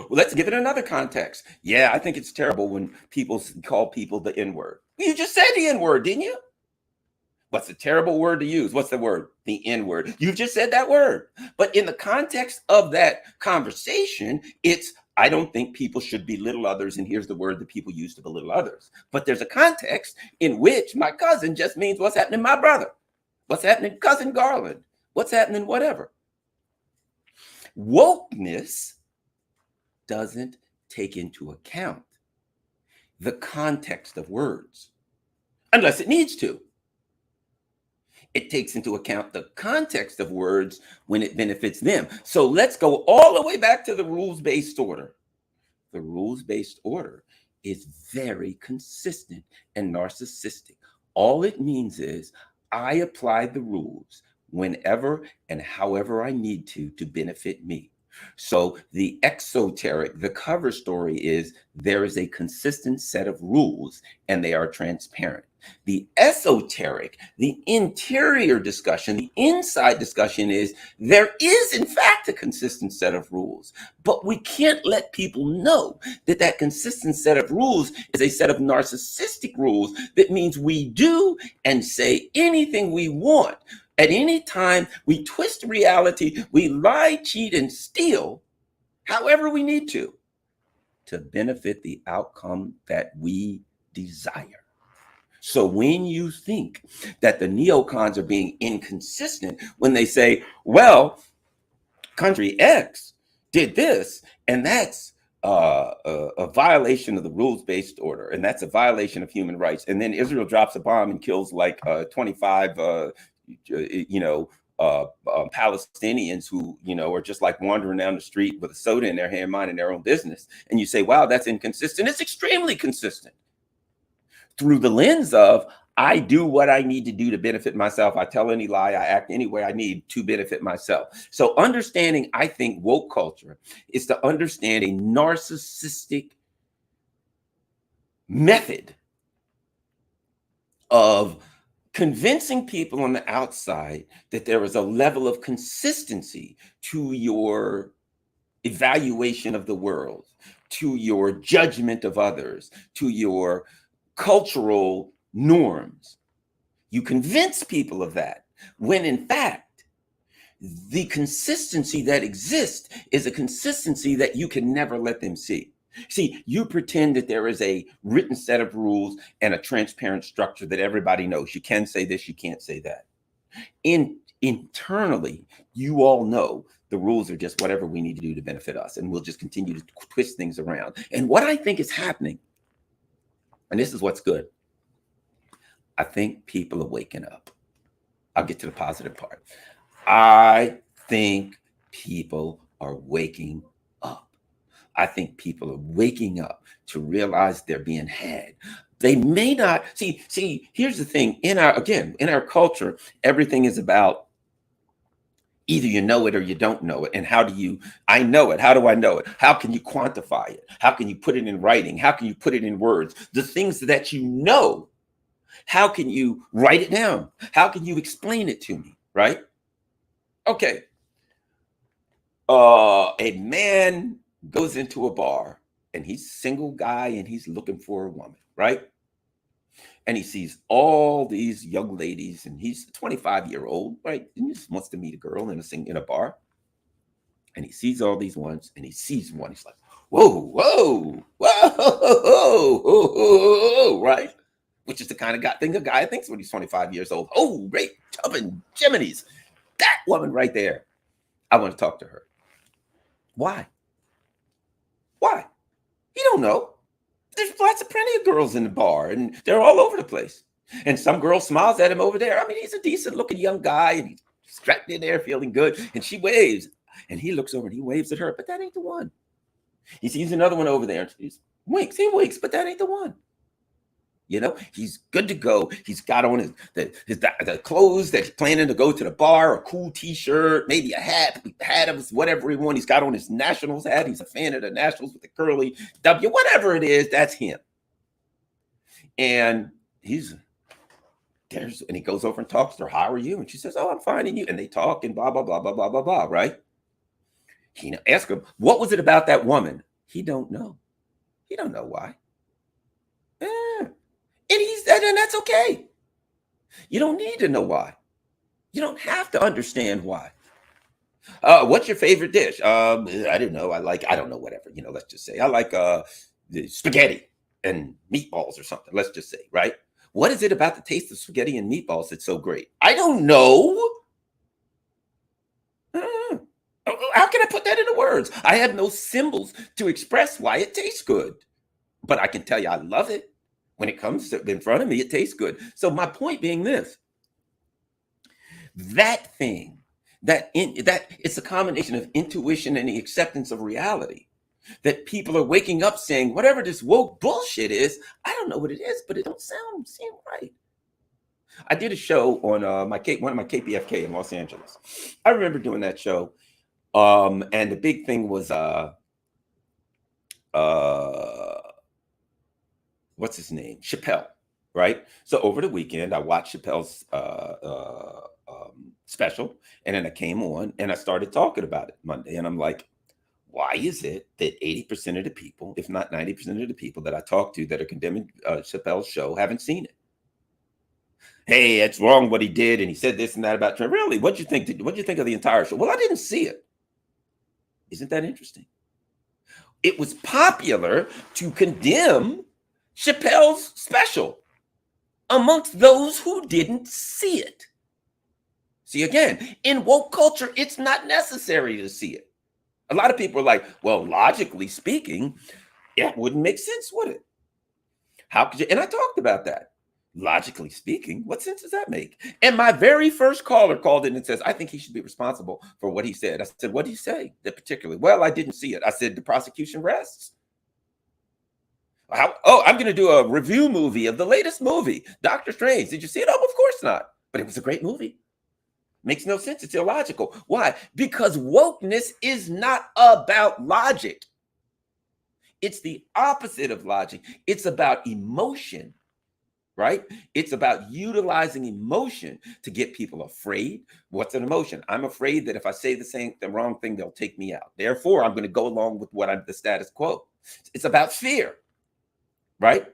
Let's give it another context. Yeah, I think it's terrible when people call people the N-word. You just said the N-word, didn't you? What's a terrible word to use? What's the word? The N-word. You just said that word. But in the context of that conversation, it's, I don't think people should belittle others, and here's the word that people use to belittle others. But there's a context in which my cousin just means what's happening, my brother. What's happening, cousin Garland? What's happening, whatever. Wokeness doesn't take into account the context of words, unless it needs to. It takes into account the context of words when it benefits them. So let's go all the way back to the rules-based order. The rules-based order is very consistent and narcissistic. All it means is I apply the rules whenever and however I need to benefit me. So the exoteric, the cover story is there is a consistent set of rules and they are transparent. The esoteric, the interior discussion, the inside discussion is there is in fact a consistent set of rules, but we can't let people know that that consistent set of rules is a set of narcissistic rules that means we do and say anything we want. At any time, we twist reality, we lie, cheat, and steal, however we need to benefit the outcome that we desire. So when you think that the neocons are being inconsistent when they say, well, country X did this, and that's a violation of the rules-based order, and that's a violation of human rights, and then Israel drops a bomb and kills like 25 Palestinians who, are just like wandering down the street with a soda in their hand, minding their own business. And you say, wow, that's inconsistent. It's extremely consistent through the lens of, I do what I need to do to benefit myself. I tell any lie, I act any way I need to benefit myself. So understanding, I think, woke culture is to understand a narcissistic method of convincing people on the outside that there is a level of consistency to your evaluation of the world, to your judgment of others, to your cultural norms. You convince people of that when in fact, the consistency that exists is a consistency that you can never let them see. See, you pretend that there is a written set of rules and a transparent structure that everybody knows. You can say this, you can't say that. Internally, you all know the rules are just whatever we need to do to benefit us, and we'll just continue to twist things around. And what I think is happening, and this is what's good, I think people are waking up. I'll get to the positive part. I think people are waking up. I think people are waking up to realize they're being had. They may not see, here's the thing. In our culture, everything is about either you know it or you don't know it. And I know it. How do I know it? How can you quantify it? How can you put it in writing? How can you put it in words? The things that you know, how can you write it down? How can you explain it to me? Right? Okay. A man goes into a bar and he's a single guy and he's looking for a woman, right? And he sees all these young ladies and he's a 25-year-old, right? And he just wants to meet a girl in a bar. And he sees all these ones and he sees one. He's like, whoa, whoa, whoa, whoa, whoa, whoa, right? Which is the kind of thing a guy thinks when he's 25 years old. Oh, great, jumping Jiminy's. That woman right there. I want to talk to her. Why? Why? You don't know. There's plenty of girls in the bar and they're all over the place. And some girl smiles at him over there. I mean, he's a decent looking young guy and he's strapped in there feeling good. And she waves and he looks over and he waves at her, but that ain't the one. He sees another one over there and he winks, but that ain't the one. He's good to go. He's got on the clothes that he's planning to go to the bar, a cool t-shirt, maybe a hat of whatever he wants. He's got on his Nationals hat. He's a fan of the Nationals with the curly W, whatever it is, that's him. And he goes over and talks to her. How are you? And she says, oh, I'm fine. And you? And they talk and blah, blah, blah, blah, blah, blah, blah, right? He asks him, what was it about that woman? He don't know. He don't know why. And that's okay. You don't need to know why. You don't have to understand why. What's your favorite dish? I don't know. I don't know, whatever. Let's just say I like spaghetti and meatballs or something. Let's just say, right? What is it about the taste of spaghetti and meatballs that's so great? I don't know. How can I put that into words? I have no symbols to express why it tastes good. But I can tell you I love it. When it comes in front of me, it tastes good. So my point being this, that it's a combination of intuition and the acceptance of reality, that people are waking up saying, whatever this woke bullshit is, I don't know what it is, but it don't seem right. I did a show on one of my KPFK in Los Angeles. I remember doing that show. And the big thing was what's his name? Chappelle, right? So over the weekend, I watched Chappelle's special, and then I came on and I started talking about it Monday, and I'm like, why is it that 80% of the people, if not 90% of the people that I talk to that are condemning Chappelle's show haven't seen it? Hey, it's wrong what he did, and he said this and that about Trump. Really? What'd you think? What'd you think of the entire show? Well, I didn't see it. Isn't that interesting? It was popular to condemn Chappelle's special amongst those who didn't see it. See, again, in woke culture, it's not necessary to see it. A lot of people are like, well, logically speaking, it wouldn't make sense, would it? How could you? And I talked about that. Logically speaking, what sense does that make? And my very first caller called in and says, I think he should be responsible for what he said. I said, what did he say? That particularly? Well, I didn't see it. I said, the prosecution rests. I'm going to do a review movie of the latest movie, Doctor Strange. Did you see it? Oh, of course not. But it was a great movie. Makes no sense. It's illogical. Why? Because wokeness is not about logic. It's the opposite of logic. It's about emotion, right? It's about utilizing emotion to get people afraid. What's an emotion? I'm afraid that if I say the wrong thing, they'll take me out. Therefore, I'm going to go along with the status quo. It's about fear, right?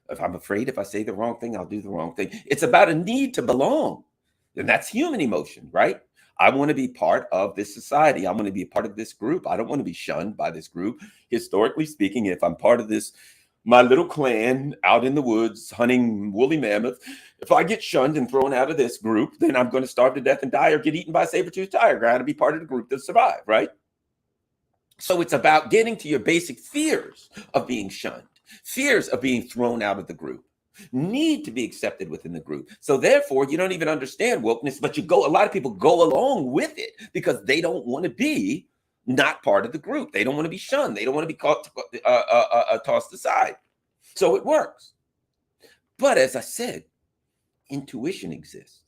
If I'm afraid if I say the wrong thing, I'll do the wrong thing. It's about a need to belong. And that's human emotion, right? I want to be part of this society. I want to be a part of this group. I don't want to be shunned by this group. Historically speaking, if I'm part of this, my little clan out in the woods hunting woolly mammoth, if I get shunned and thrown out of this group, then I'm going to starve to death and die or get eaten by a saber-toothed tiger. I got to be part of the group to survive, right? So it's about getting to your basic fears of being shunned, fears of being thrown out of the group, need to be accepted within the group. So therefore, you don't even understand wokeness, but a lot of people go along with it because they don't want to be not part of the group. They don't want to be shunned. They don't want to be tossed aside. So it works. But as I said, intuition exists.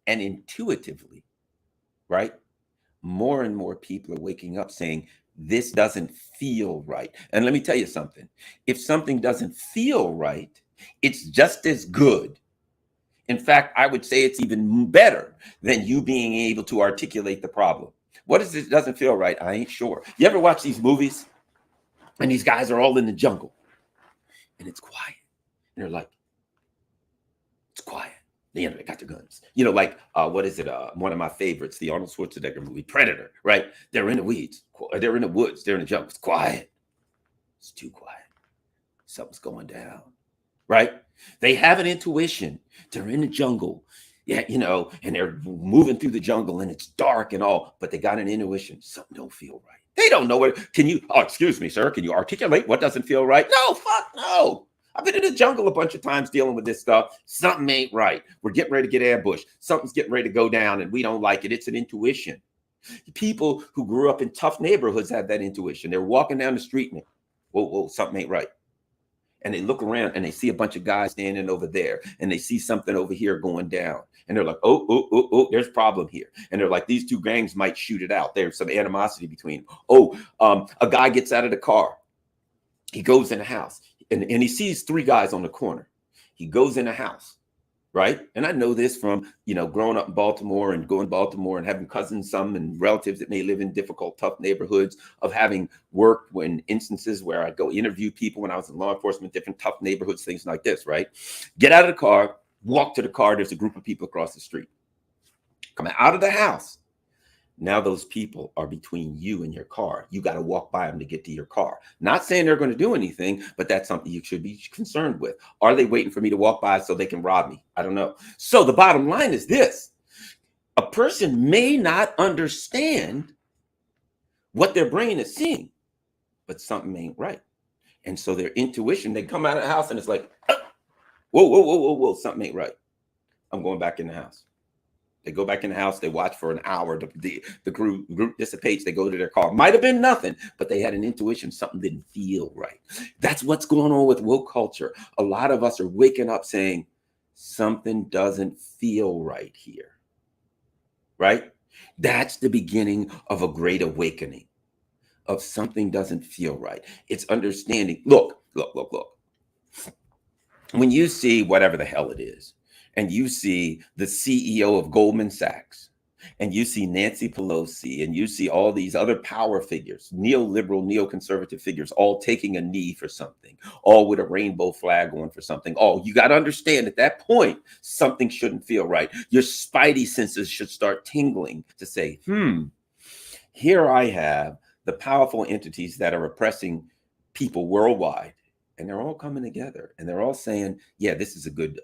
And intuitively, right, more and more people are waking up saying, this doesn't feel right. And let me tell you something. If something doesn't feel right, it's just as good. In fact, I would say it's even better than you being able to articulate the problem. What is it doesn't feel right? I ain't sure. You ever watch these movies and these guys are all in the jungle and it's quiet? And they're like, it's quiet. They got their guns. Like, what is it? One of my favorites, the Arnold Schwarzenegger movie, Predator, right? They're in the weeds. They're in the woods. They're in the jungle. It's quiet. It's too quiet. Something's going down, right? They have an intuition. They're in the jungle. Yeah, and they're moving through the jungle and it's dark and all, but they got an intuition. Something don't feel right. They don't know what. Excuse me, sir. Can you articulate what doesn't feel right? No, fuck no. I've been in the jungle a bunch of times dealing with this stuff. Something ain't right. We're getting ready to get ambushed. Something's getting ready to go down and we don't like it. It's an intuition. People who grew up in tough neighborhoods have that intuition. They're walking down the street and whoa, something ain't right. And they look around and they see a bunch of guys standing over there and they see something over here going down. And they're like, oh, there's a problem here. And they're like, these two gangs might shoot it out. There's some animosity between them. A guy gets out of the car. He goes in the house and he sees three guys on the corner. He goes in the house, right? And I know this from, growing up in Baltimore and going to Baltimore and having cousins, and relatives that may live in difficult, tough neighborhoods, of having worked in instances where I go interview people when I was in law enforcement, different tough neighborhoods, things like this, right? Get out of the car, walk to the car. There's a group of people across the street. Coming out of the house. Now those people are between you and your car. You got to walk by them to get to your car. Not saying they're going to do anything, but that's something you should be concerned with. Are they waiting for me to walk by so they can rob me? I don't know. So the bottom line is this. A person may not understand what their brain is seeing, but something ain't right. And so their intuition, they come out of the house and it's like, whoa, something ain't right. I'm going back in the house. They go back in the house. They watch for an hour. The group dissipates. They go to their car. Might have been nothing, but they had an intuition. Something didn't feel right. That's what's going on with woke culture. A lot of us are waking up saying something doesn't feel right here, right? That's the beginning of a great awakening, of something doesn't feel right. It's understanding. Look. When you see whatever the hell it is, and you see the CEO of Goldman Sachs, and you see Nancy Pelosi, and you see all these other power figures, neoliberal, neoconservative figures, all taking a knee for something, all with a rainbow flag on for something. Oh, you got to understand at that point, something shouldn't feel right. Your spidey senses should start tingling to say, here I have the powerful entities that are oppressing people worldwide, and they're all coming together, and they're all saying, yeah, this is a good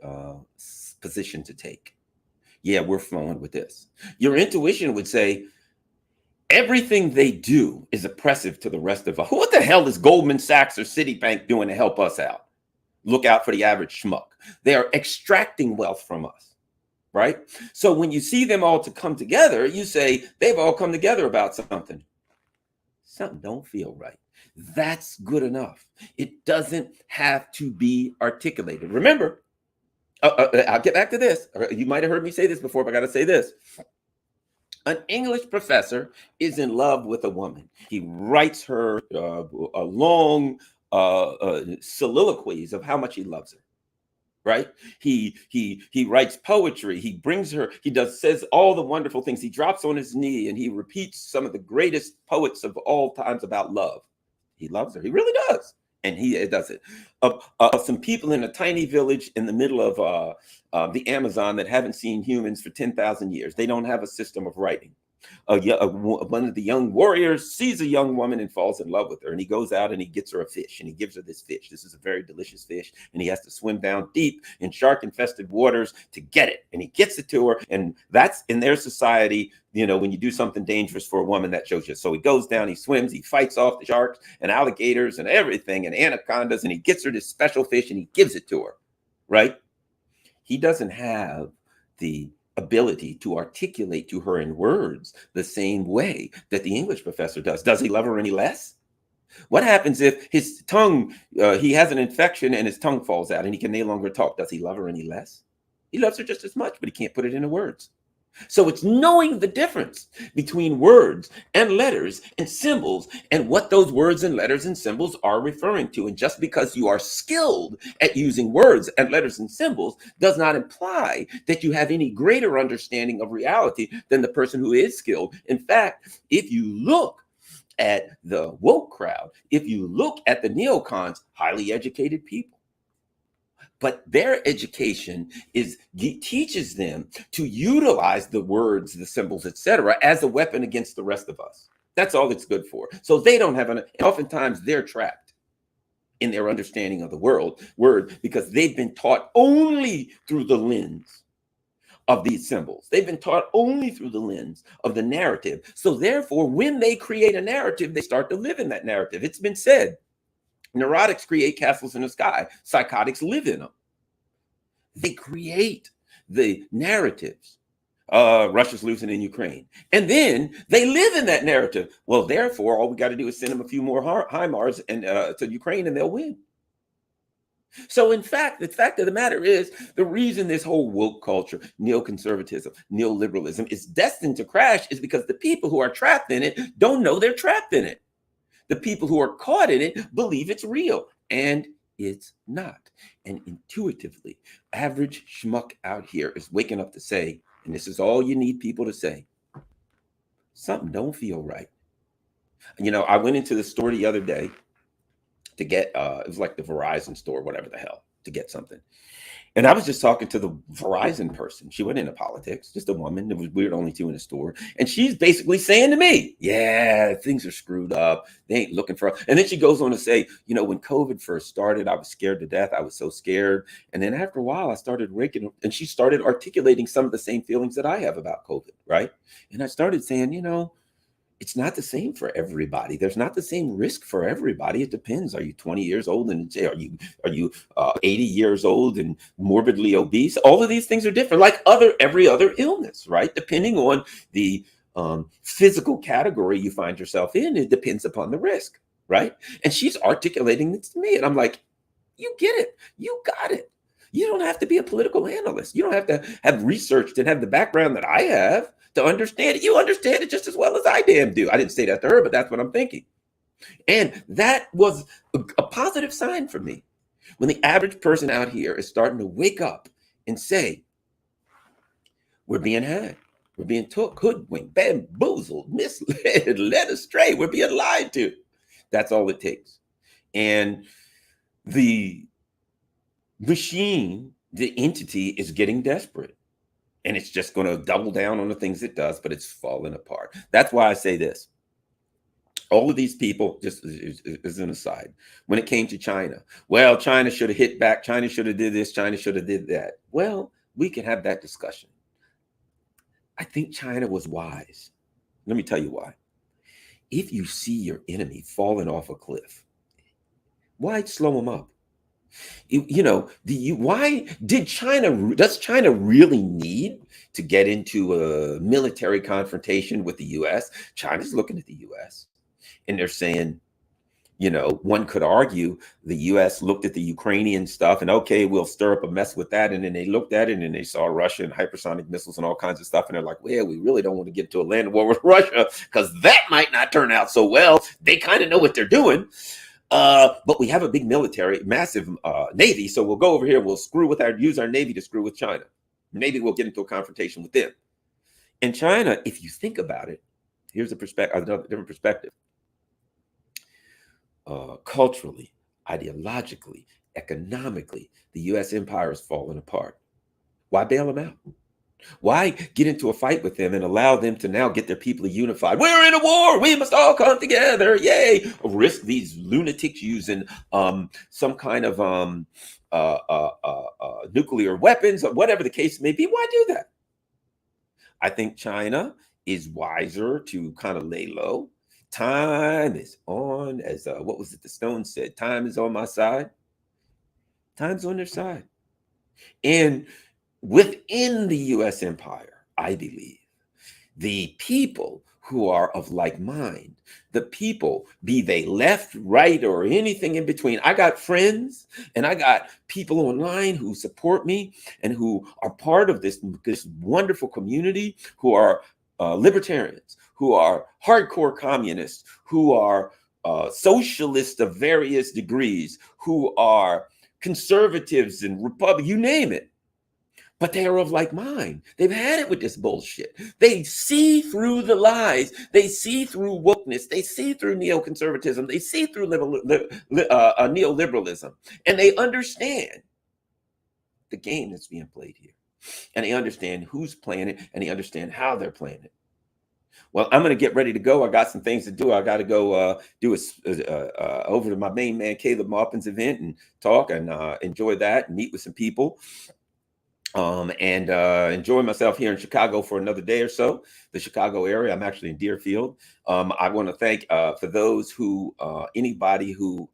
position to take. Yeah, we're flowing with this. Your intuition would say everything they do is oppressive to the rest of us. What the hell is Goldman Sachs or Citibank doing to help us out? Look out for the average schmuck. They are extracting wealth from us, right? So when you see them all to come together, you say they've all come together about something. Something don't feel right. That's good enough. It doesn't have to be articulated. Remember, I'll get back to this. You might have heard me say this before, but I got to say this. An English professor is in love with a woman. He writes her a long soliloquies of how much he loves her. Right? He writes poetry. He brings her. He says all the wonderful things. He drops on his knee and he repeats some of the greatest poets of all times about love. He loves her. He really does. And he does it. Some people in a tiny village in the middle of the Amazon that haven't seen humans for 10,000 years. They don't have a system of writing. One of the young warriors sees a young woman and falls in love with her. And he goes out and he gets her a fish and he gives her this fish. This is a very delicious fish. And he has to swim down deep in shark-infested waters to get it. And he gets it to her. And that's in their society. You know, when you do something dangerous for a woman, that shows you. So he goes down, he swims, he fights off the sharks and alligators and everything and anacondas. And he gets her this special fish and he gives it to her. Right? He doesn't have the ability to articulate to her in words the same way that the English professor does. Does he love her any less? What happens if his tongue, he has an infection and his tongue falls out and he can no longer talk? Does he love her any less? He loves her just as much, but he can't put it into words. So it's knowing the difference between words and letters and symbols and what those words and letters and symbols are referring to. And just because you are skilled at using words and letters and symbols does not imply that you have any greater understanding of reality than the person who is skilled. In fact, if you look at the woke crowd, if you look at the neocons, highly educated people, but their education teaches them to utilize the words, the symbols, etc., as a weapon against the rest of us. That's all it's good for. So they don't have oftentimes they're trapped in their understanding of the word because they've been taught only through the lens of these symbols. They've been taught only through the lens of the narrative. So therefore, when they create a narrative, they start to live in that narrative. It's been said, neurotics create castles in the sky. Psychotics live in them. They create the narratives. Russia's losing in Ukraine. And then they live in that narrative. Well, therefore, all we got to do is send them a few more HIMARS to Ukraine and they'll win. So in fact, the fact of the matter is the reason this whole woke culture, neoconservatism, neoliberalism is destined to crash is because the people who are trapped in it don't know they're trapped in it. The people who are caught in it believe it's real, and it's not. And intuitively, average schmuck out here is waking up to say, and this is all you need people to say, something don't feel right. You know, I went into the store the other day to get, it was like the Verizon store, whatever the hell, to get something. And I was just talking to the Verizon person. She wasn't into politics, just a woman. It was weird, only two in the store. And she's basically saying to me, yeah, things are screwed up. They ain't looking for us. And then she goes on to say, you know, when COVID first started, I was scared to death. I was so scared. And then after a while, I started raking, and she started articulating some of the same feelings that I have about COVID, right? And I started saying, you know, it's not the same for everybody. There's not the same risk for everybody. It depends. Are you 20 years old and are you 80 years old and morbidly obese? All of these things are different, like every other illness, right? Depending on the physical category you find yourself in, it depends upon the risk, right? And she's articulating this to me, and I'm like, you get it. You got it. You don't have to be a political analyst. You don't have to have researched and have the background that I have to understand it. You understand it just as well as I damn do. I didn't say that to her, but that's what I'm thinking. And that was a positive sign for me. When the average person out here is starting to wake up and say, we're being had, we're being took, hoodwinked, bamboozled, misled, led astray, we're being lied to. That's all it takes. And the machine, the entity is getting desperate. And it's just going to double down on the things it does, but it's falling apart. That's why I say this. All of these people, just as an aside, when it came to China, well, China should have hit back. China should have did this. China should have did that. Well, we can have that discussion. I think China was wise. Let me tell you why. If you see your enemy falling off a cliff, why slow them up? Why does China really need to get into a military confrontation with the U.S.? China's looking at the U.S. and they're saying, one could argue the U.S. looked at the Ukrainian stuff and, okay, we'll stir up a mess with that. And then they looked at it and they saw Russia and hypersonic missiles and all kinds of stuff. And they're like, well, we really don't want to get to a land war with Russia because that might not turn out so well. They kind of know what they're doing. But we have a big military, massive Navy. So we'll go over here. We'll use our Navy to screw with China. Maybe we'll get into a confrontation with them. And China, if you think about it, here's another different perspective. Culturally, ideologically, economically, the U.S. empire is falling apart. Why bail them out? Why get into a fight with them and allow them to now get their people unified? We're in a war. We must all come together. Yay. Risk these lunatics using some kind of nuclear weapons or whatever the case may be. Why do that? I think China is wiser to kind of lay low. Time is on, as what was it the Stones said? Time is on my side. Time's on their side. And within the U.S. empire, I believe, the people who are of like mind, the people, be they left, right, or anything in between. I got friends and I got people online who support me and who are part of this wonderful community, who are libertarians, who are hardcore communists, who are socialists of various degrees, who are conservatives and Republicans, you name it. But they are of like mind. They've had it with this bullshit. They see through the lies. They see through wokeness. They see through neoconservatism. They see through neoliberalism. And they understand the game that's being played here. And they understand who's playing it, and they understand how they're playing it. Well, I'm going to get ready to go. I got some things to do. I got to go over to my main man, Caleb Maupin's event and talk and enjoy that and meet with some people. And enjoy myself here in Chicago for another day or so, the Chicago area. I'm actually in Deerfield. I want to thank for those who, anybody who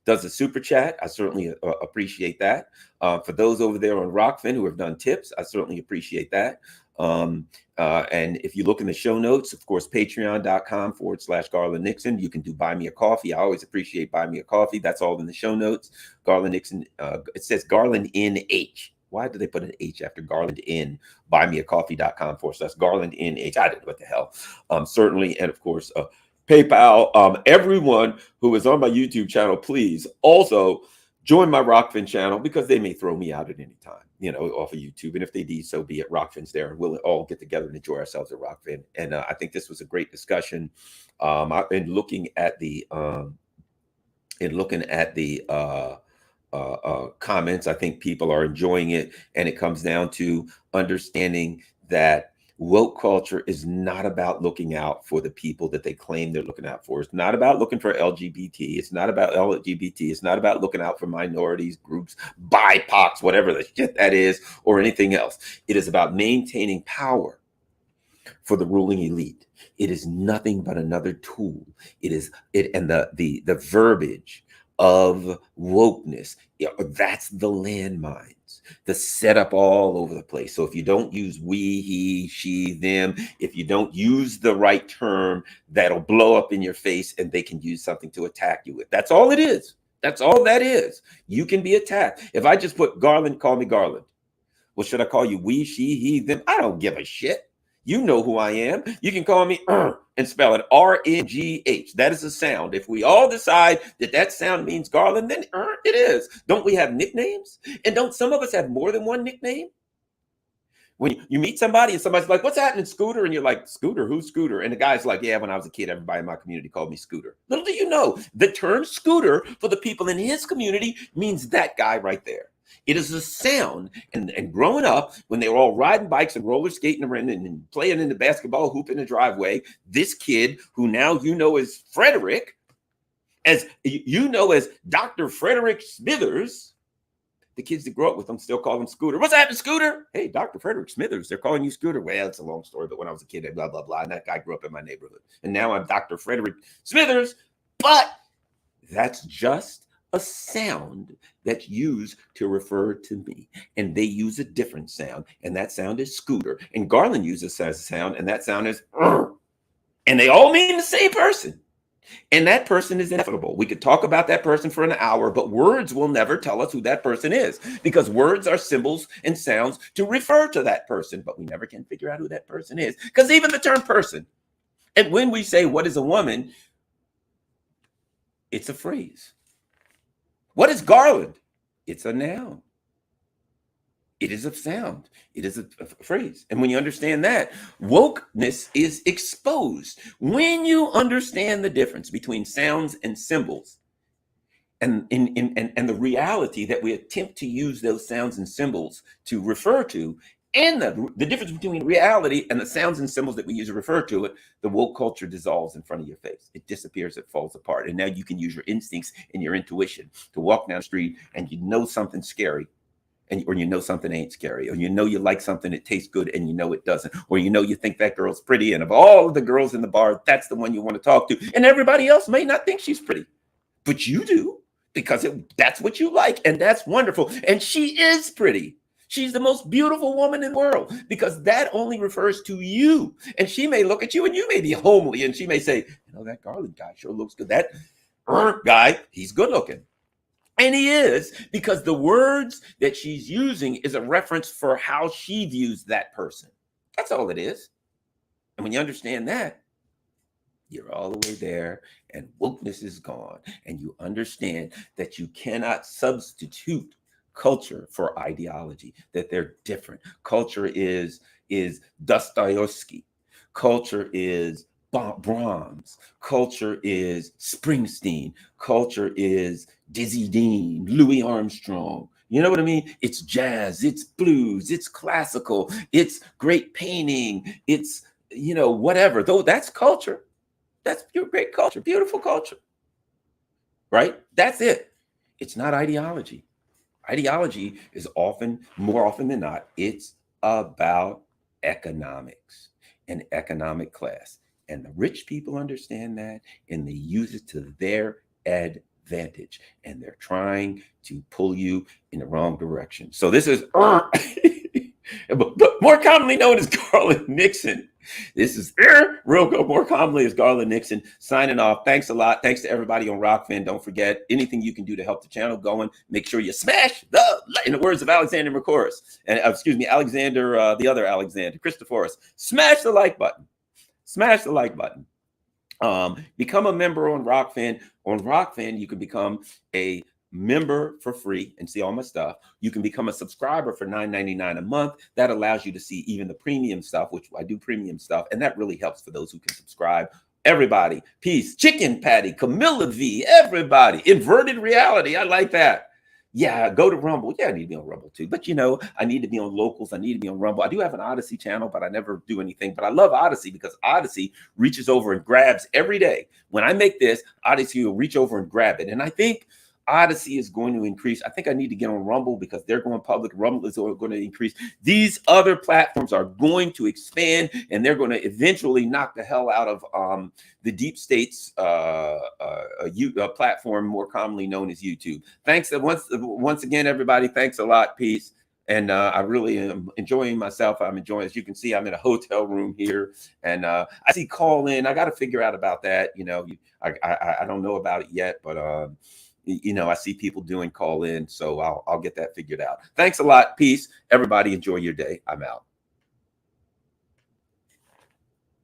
does a super chat. I certainly appreciate that. For those over there on Rockfin who have done tips, I certainly appreciate that. And if you look in the show notes, of course, patreon.com/Garland Nixon, you can do buy me a coffee. I always appreciate buy me a coffee. That's all in the show notes. Garland Nixon, it says Garland NH. Why did they put an H after Garland in buymeacoffee.com/Garland NH? I don't know what the hell. Certainly. And of course, PayPal. Everyone who is on my YouTube channel, please also join my Rockfin channel because they may throw me out at any time, off of YouTube. And if they do, so be it. Rockfin's there, and we'll all get together and enjoy ourselves at Rockfin. And I think this was a great discussion. I've been looking at the comments. I think people are enjoying it, and it comes down to understanding that woke culture is not about looking out for the people that they claim they're looking out for. It's not about looking for LGBT. It's not about LGBT. It's not about looking out for minorities, groups, BIPOCs, whatever the shit that is, or anything else. It is about maintaining power for the ruling elite. It is nothing but another tool. And the verbiage of wokeness, that's the landmines, the setup all over the place. So if you don't use we, he, she, them, if you don't use the right term, that'll blow up in your face and they can use something to attack you with. That's all it is. That's all that is. You can be attacked. If I just put Garland, call me Garland. Well, should I call you we, she, he, them? I don't give a shit. You know who I am. You can call me and spell it RNGH. That is a sound. If we all decide that that sound means Garland, then it is. Don't we have nicknames? And don't some of us have more than one nickname? When you meet somebody and somebody's like, what's happening, Scooter? And you're like, Scooter? Who's Scooter? And the guy's like, yeah, when I was a kid, everybody in my community called me Scooter. Little do you know, the term Scooter for the people in his community means that guy right there. It is a sound. And growing up, when they were all riding bikes and roller skating around and playing in the basketball hoop in the driveway, this kid who now you know is Frederick, as you know as Dr. Frederick Smithers, the kids that grow up with them still call him Scooter. What's happening, Scooter? Hey, Dr. Frederick Smithers, they're calling you Scooter. Well, it's a long story, but when I was a kid, blah, blah, blah. And that guy grew up in my neighborhood. And now I'm Dr. Frederick Smithers. But that's just a sound that's used to refer to me. And they use a different sound. And that sound is Scooter. And Garland uses a sound. And that sound is and they all mean the same person. And that person is inevitable. We could talk about that person for an hour, but words will never tell us who that person is because words are symbols and sounds to refer to that person, but we never can figure out who that person is because even the term person, and when we say, what is a woman? It's a phrase. What is Garland? It's a noun. It is a sound. It is a phrase. And when you understand that, wokeness is exposed. When you understand the difference between sounds and symbols and the reality that we attempt to use those sounds and symbols to refer to, and the difference between reality and the sounds and symbols that we use to refer to it, the woke culture dissolves in front of your face. It disappears, it falls apart. And now you can use your instincts and your intuition to walk down the street and you know something's scary. Or you know something ain't scary, or you know you like something that tastes good and you know it doesn't, or you know you think that girl's pretty, and of all of the girls in the bar, that's the one you want to talk to, and everybody else may not think she's pretty, but you do because that's what you like, and that's wonderful, and she is pretty. She's the most beautiful woman in the world because that only refers to you, and she may look at you and you may be homely, and she may say, you know, that Garland guy sure looks good. That guy, he's good looking. And he is, because the words that she's using is a reference for how she views that person. That's all it is. And when you understand that, you're all the way there and wokeness is gone. And you understand that you cannot substitute culture for ideology, that they're different. Culture is Dostoevsky. Culture is Brahms. Culture is Springsteen. Culture is Dizzy Dean, Louis Armstrong. You know what I mean? It's jazz, it's blues, it's classical, it's great painting, it's, you know, whatever. Though that's culture. That's pure great culture, beautiful culture. Right? That's it. It's not ideology. Ideology is more often than not, it's about economics and economic class. And the rich people understand that and they use it to their advantage. And they're trying to pull you in the wrong direction. So this is but more commonly known as Garland Nixon. This is more commonly as Garland Nixon signing off. Thanks a lot. Thanks to everybody on Rockfin. Don't forget, anything you can do to help the channel going, make sure you smash in the words of Alexander McCorus, and Alexander, the other Alexander, Christophorus, smash the like button. Smash the like button. Become a member on Rockfin. On Rockfin, you can become a member for free and see all my stuff. You can become a subscriber for $9.99 a month. That allows you to see even the premium stuff, which I do premium stuff, and that really helps for those who can subscribe. Everybody, peace. Chicken Patty, Camilla V, everybody. Inverted reality, I like that. Yeah, go to Rumble. Yeah, I need to be on Rumble too. But you know, I need to be on Locals. I need to be on Rumble. I do have an Odyssey channel, but I never do anything. But I love Odyssey because Odyssey reaches over and grabs every day. When I make this, Odyssey will reach over and grab it. And I think Odyssey is going to increase. I think I need to get on Rumble because they're going public. Rumble is going to increase. These other platforms are going to expand, and they're going to eventually knock the hell out of the deep state's platform, more commonly known as YouTube. Thanks once again, everybody. Thanks a lot. Peace. And I really am enjoying myself. I'm enjoying, as you can see, I'm in a hotel room here, and I see call in. I got to figure out about that. You know, I don't know about it yet, but you know, I see people doing call in, so I'll get that figured out. Thanks a lot. Peace. Everybody enjoy your day. I'm out.